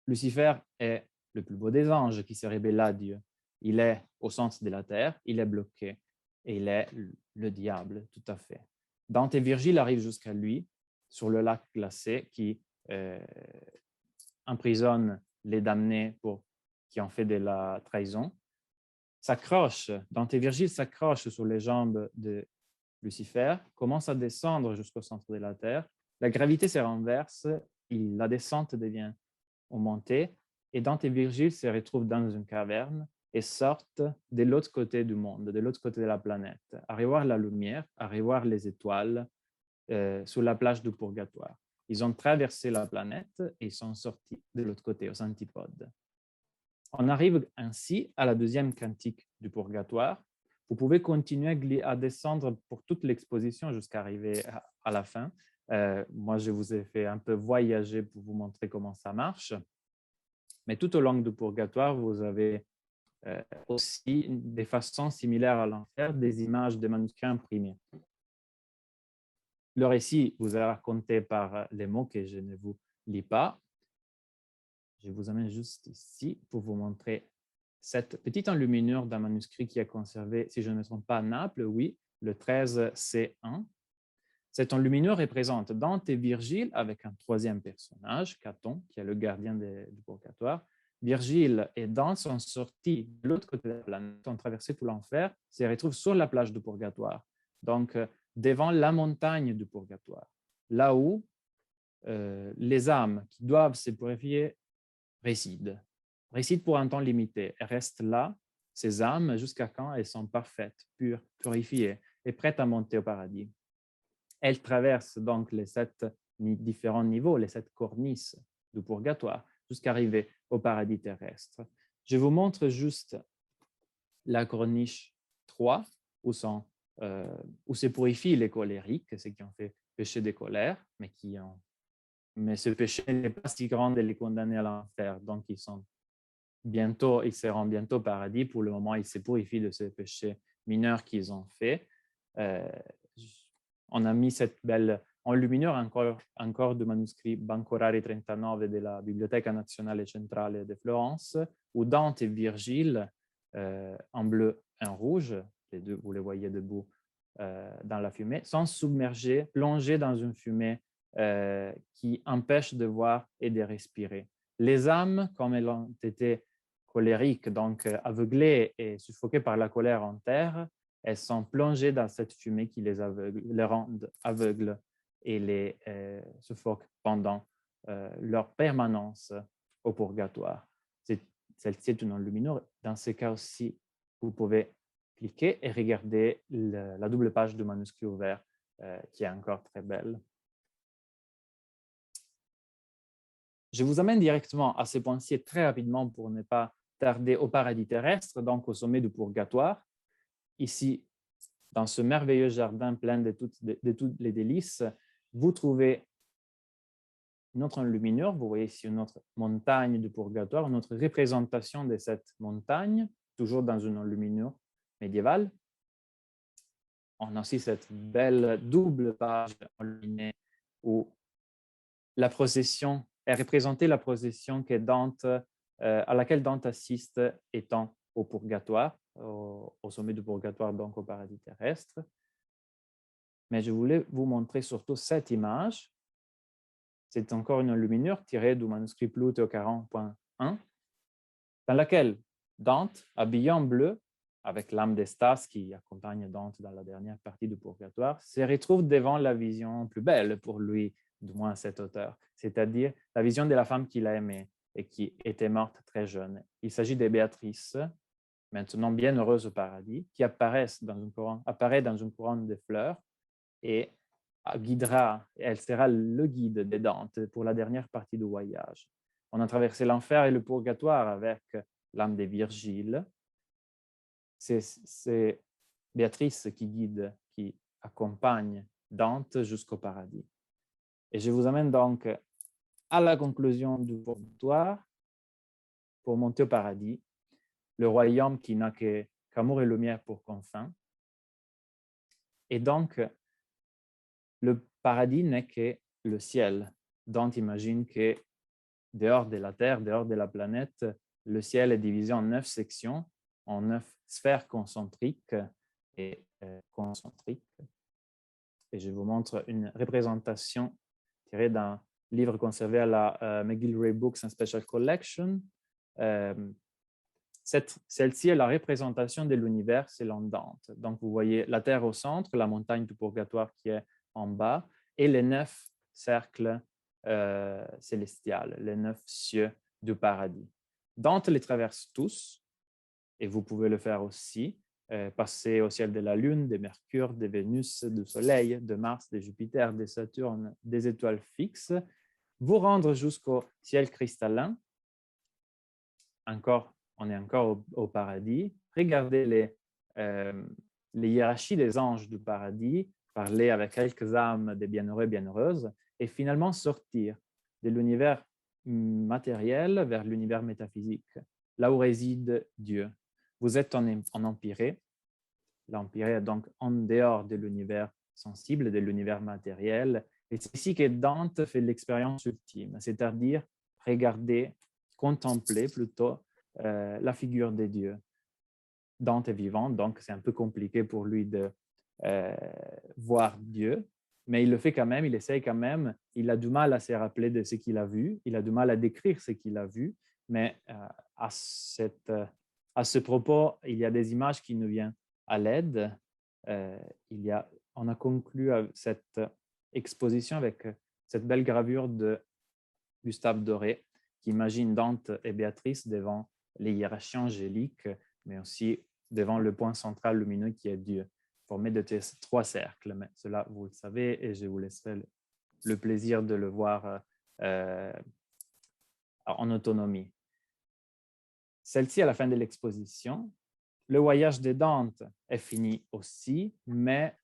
Lucifer est le plus beau des anges qui se révèle à Dieu. Il est au centre de la terre, il est bloqué, et il est le diable, tout à fait. Dante et Virgile arrivent jusqu'à lui, sur le lac glacé, qui emprisonne les damnés qui ont fait de la trahison. Dante et Virgile s'accrochent sur les jambes de Lucifer, commence à descendre jusqu'au centre de la terre. La gravité se renverse, la descente devient augmentée, et Dante et Virgile se retrouvent dans une caverne et sortent de l'autre côté du monde, de l'autre côté de la planète, à revoir la lumière, à revoir les étoiles sur la plage du purgatoire. Ils ont traversé la planète et sont sortis de l'autre côté, aux antipodes. On arrive ainsi à la deuxième cantique du purgatoire. Vous pouvez continuer à descendre pour toute l'exposition jusqu'à arriver à la fin. Moi, je vous ai fait un peu voyager pour vous montrer comment ça marche. Mais tout au long du purgatoire, vous avez aussi des façons similaires à l'enfer, des images de manuscrits imprimés. Le récit vous est raconté par les mots que je ne vous lis pas. Je vous amène juste ici pour vous montrer cette petite enluminure d'un manuscrit qui est conservé, si je ne me trompe pas, à Naples, oui, le 13C1. Cette enluminure représente Dante et Virgile avec un troisième personnage, Caton, qui est le gardien du purgatoire. Virgile et Dante sont sortis de l'autre côté de la planète, ont traversé tout l'enfer, se retrouvent sur la plage du purgatoire, donc devant la montagne du purgatoire, là où les âmes qui doivent se purifier résident pour un temps limité. Elles restent là, ces âmes, jusqu'à quand elles sont parfaites, pures, purifiées et prêtes à monter au paradis. Elles traversent donc les 7 différents niveaux, les 7 cornices du purgatoire, jusqu'à arriver au paradis terrestre. Je vous montre juste la corniche 3, où se purifient les colériques, ceux qui ont fait péché des colères, mais ce péché n'est pas si grand de les condamner à l'enfer, donc ils seront bientôt au paradis. Pour le moment, ils se purifient de ce péché mineur qu'ils ont fait. On a mis cette belle enluminure encore du manuscrit Bancorari 39 de la Biblioteca Nazionale Centrale de Florence, où Dante et Virgile, en bleu et en rouge, les deux, vous les voyez debout dans la fumée, sont submergés, plongés dans une fumée qui empêche de voir et de respirer. Les âmes, comme elles ont été colériques, donc aveuglées et suffoquées par la colère en terre, elles sont plongées dans cette fumée qui les rend aveugles et les suffoque pendant leur permanence au purgatoire. Celle-ci est une enluminure. Dans ce cas aussi, vous pouvez cliquer et regarder la double page du manuscrit ouvert qui est encore très belle. Je vous amène directement à ce point-ci très rapidement pour ne pas tarder au paradis terrestre, donc au sommet du purgatoire. Ici, dans ce merveilleux jardin plein de toutes les délices, vous trouvez une autre enluminure. Vous voyez ici une autre montagne du purgatoire, une autre représentation de cette montagne, toujours dans une enluminure médiévale. On a aussi cette belle double page enluminée où la procession est représentée, la procession à laquelle Dante assiste étant au purgatoire. au sommet du purgatoire, donc au paradis terrestre. Mais je voulais vous montrer surtout cette image. C'est encore une enluminure tirée du manuscrit Plute 40.1, dans laquelle Dante, habillé en bleu, avec l'âme d'Estas qui accompagne Dante dans la dernière partie du purgatoire, se retrouve devant la vision plus belle pour lui, du moins cet auteur, c'est-à-dire la vision de la femme qu'il a aimée et qui était morte très jeune. Il s'agit de Béatrice, maintenant bien heureuse au paradis, qui apparaît dans une couronne de fleurs et elle sera le guide de Dante pour la dernière partie du voyage. On a traversé l'enfer et le purgatoire avec l'âme de Virgile. C'est Béatrice qui guide, qui accompagne Dante jusqu'au paradis. Et je vous amène donc à la conclusion du purgatoire pour monter au paradis, le royaume qui n'a qu'amour et lumière pour confins. Et donc, le paradis n'est que le ciel. Dante imagine que dehors de la Terre, dehors de la planète, le ciel est divisé en 9 sections, en 9 sphères concentriques et concentriques. Et je vous montre une représentation tirée d'un livre conservé à la McGillivray Books and Special Collection. Celle-ci est la représentation de l'univers selon Dante. Donc, vous voyez la Terre au centre, la montagne du purgatoire qui est en bas, et les 9 cercles célestials, les 9 cieux du paradis. Dante les traverse tous, et vous pouvez le faire aussi, passer au ciel de la Lune, de Mercure, de Vénus, du Soleil, de Mars, de Jupiter, de Saturne, des étoiles fixes, vous rendre jusqu'au ciel cristallin. On est encore au paradis. Regardez les hiérarchies des anges du paradis, parler avec quelques âmes des bienheureux et bienheureuses, et finalement sortir de l'univers matériel vers l'univers métaphysique, là où réside Dieu. Vous êtes en empyrée. L'empyrée est donc en dehors de l'univers sensible, de l'univers matériel. Et c'est ici que Dante fait l'expérience ultime, c'est-à-dire regarder, contempler plutôt la figure de Dieu. Dante est vivant, donc c'est un peu compliqué pour lui de voir Dieu, mais il le fait quand même, il essaye quand même, il a du mal à se rappeler de ce qu'il a vu, il a du mal à décrire ce qu'il a vu, mais à ce propos, il y a des images qui nous viennent à l'aide. On a conclu cette exposition avec cette belle gravure de Gustave Doré qui imagine Dante et Béatrice devant les hiérarchies angéliques, mais aussi devant le point central lumineux qui est Dieu, formé de ces 3 cercles. Mais cela, vous le savez, et je vous laisserai le plaisir de le voir en autonomie. Celle-ci, à la fin de l'exposition, le voyage de Dante est fini aussi, mais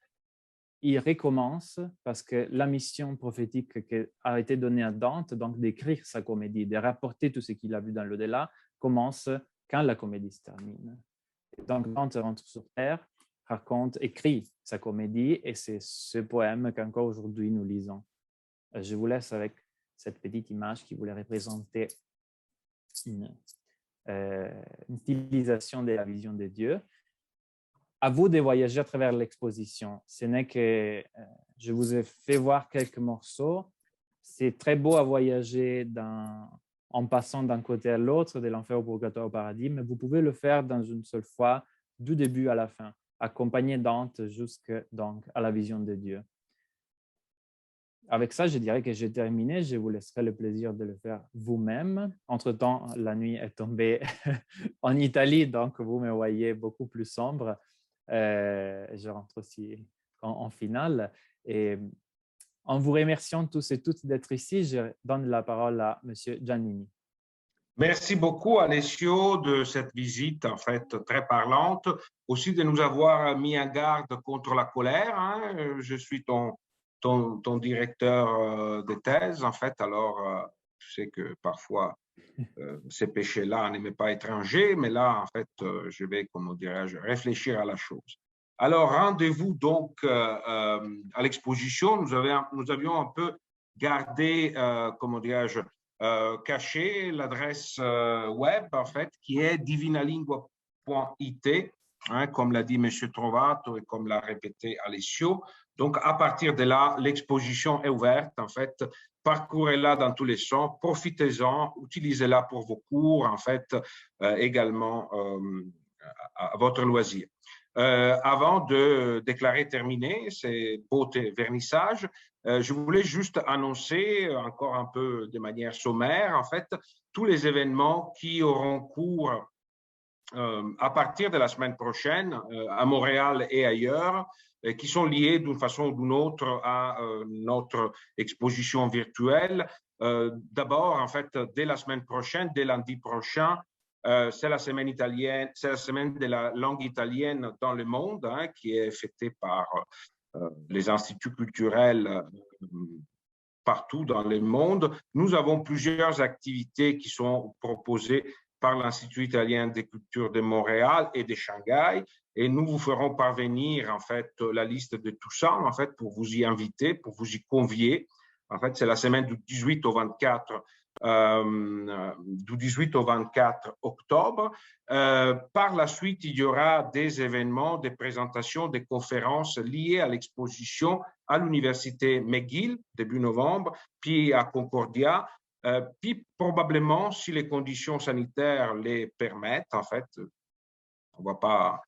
il recommence parce que la mission prophétique qui a été donnée à Dante, donc d'écrire sa comédie, de rapporter tout ce qu'il a vu dans l'au-delà, commence quand la comédie se termine. Et donc Dante rentre sur Terre, écrit sa comédie, et c'est ce poème qu'encore aujourd'hui nous lisons. Je vous laisse avec cette petite image qui voulait représenter une stylisation de la vision de Dieu. À vous de voyager à travers l'exposition. Ce n'est que je vous ai fait voir quelques morceaux. C'est très beau à voyager en passant d'un côté à l'autre, de l'enfer au purgatoire au paradis, mais vous pouvez le faire dans une seule fois, du début à la fin, accompagner Dante jusqu'à la vision de Dieu. Avec ça, je dirais que j'ai terminé. Je vous laisserai le plaisir de le faire vous-même. Entre-temps, la nuit est tombée en Italie, donc vous me voyez beaucoup plus sombre. Je rentre aussi en finale. Et en vous remerciant tous et toutes d'être ici, je donne la parole à M. Giannini. Merci beaucoup, Alessio, de cette visite en fait très parlante. Aussi de nous avoir mis en garde contre la colère. Hein. Je suis ton directeur de thèse, en fait. Alors, je sais que parfois, ces péchés-là ne m'est pas étranger, mais là, en fait, je vais, comment dirais-je, réfléchir à la chose. Alors, rendez-vous donc à l'exposition. Nous avions un peu gardé, comment dirais-je, caché l'adresse web, en fait, qui est divinalingua.it. hein, comme l'a dit M. Trovato et comme l'a répété Alessio. Donc, à partir de là, l'exposition est ouverte, en fait. Parcourez-la dans tous les sens, profitez-en, utilisez-la pour vos cours, en fait, également à votre loisir. Avant de déclarer terminé ces beaux vernissages, je voulais juste annoncer, encore un peu de manière sommaire, en fait, tous les événements qui auront cours à partir de la semaine prochaine à Montréal et ailleurs, qui sont liés d'une façon ou d'une autre à notre exposition virtuelle. D'abord, en fait, dès la semaine prochaine, dès lundi prochain, c'est la semaine italienne, c'est la semaine de la langue italienne dans le monde, hein, qui est fêtée par les instituts culturels partout dans le monde. Nous avons plusieurs activités qui sont proposées par l'Institut italien des cultures de Montréal et de Shanghai, et nous vous ferons parvenir en fait la liste de tout ça en fait pour vous y inviter, pour vous y convier. En fait, c'est la semaine du 18 au 24 octobre. Par la suite, il y aura des événements, des présentations, des conférences liées à l'exposition à l'université McGill, début novembre, puis à Concordia, puis probablement, si les conditions sanitaires les permettent, en fait, on va pas,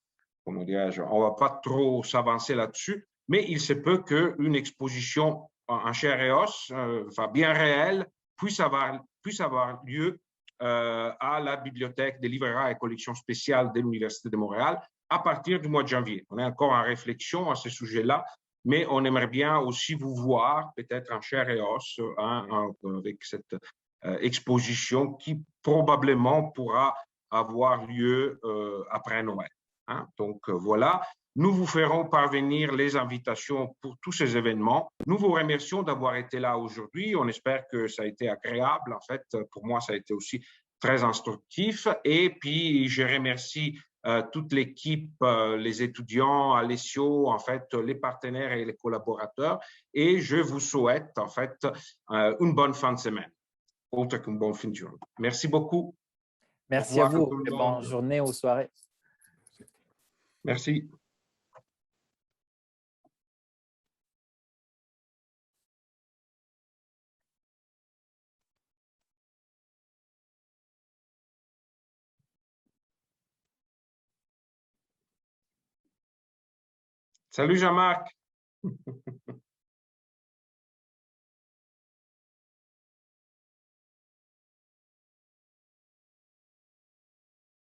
comment dirais-je, on va pas trop s'avancer là-dessus, mais il se peut qu'une exposition en chair et os, enfin bien réelle, puisse avoir lieu à la bibliothèque des librairies et collections spéciales de l'Université de Montréal à partir du mois de janvier. On est encore en réflexion à ce sujet-là, mais on aimerait bien aussi vous voir, peut-être en chair et os, hein, avec cette exposition qui probablement pourra avoir lieu après Noël. Hein. Donc voilà, nous vous ferons parvenir les invitations pour tous ces événements. Nous vous remercions d'avoir été là aujourd'hui. On espère que ça a été agréable. En fait, pour moi, ça a été aussi très instructif. Et puis, je remercie toute l'équipe, les étudiants, Alessio, en fait, les partenaires et les collaborateurs. Et je vous souhaite, en fait, une bonne fin de semaine, autre qu'une bonne fin de journée. Merci beaucoup. Merci à vous et bonne journée ou soirée. Merci. Salut Jean-Marc.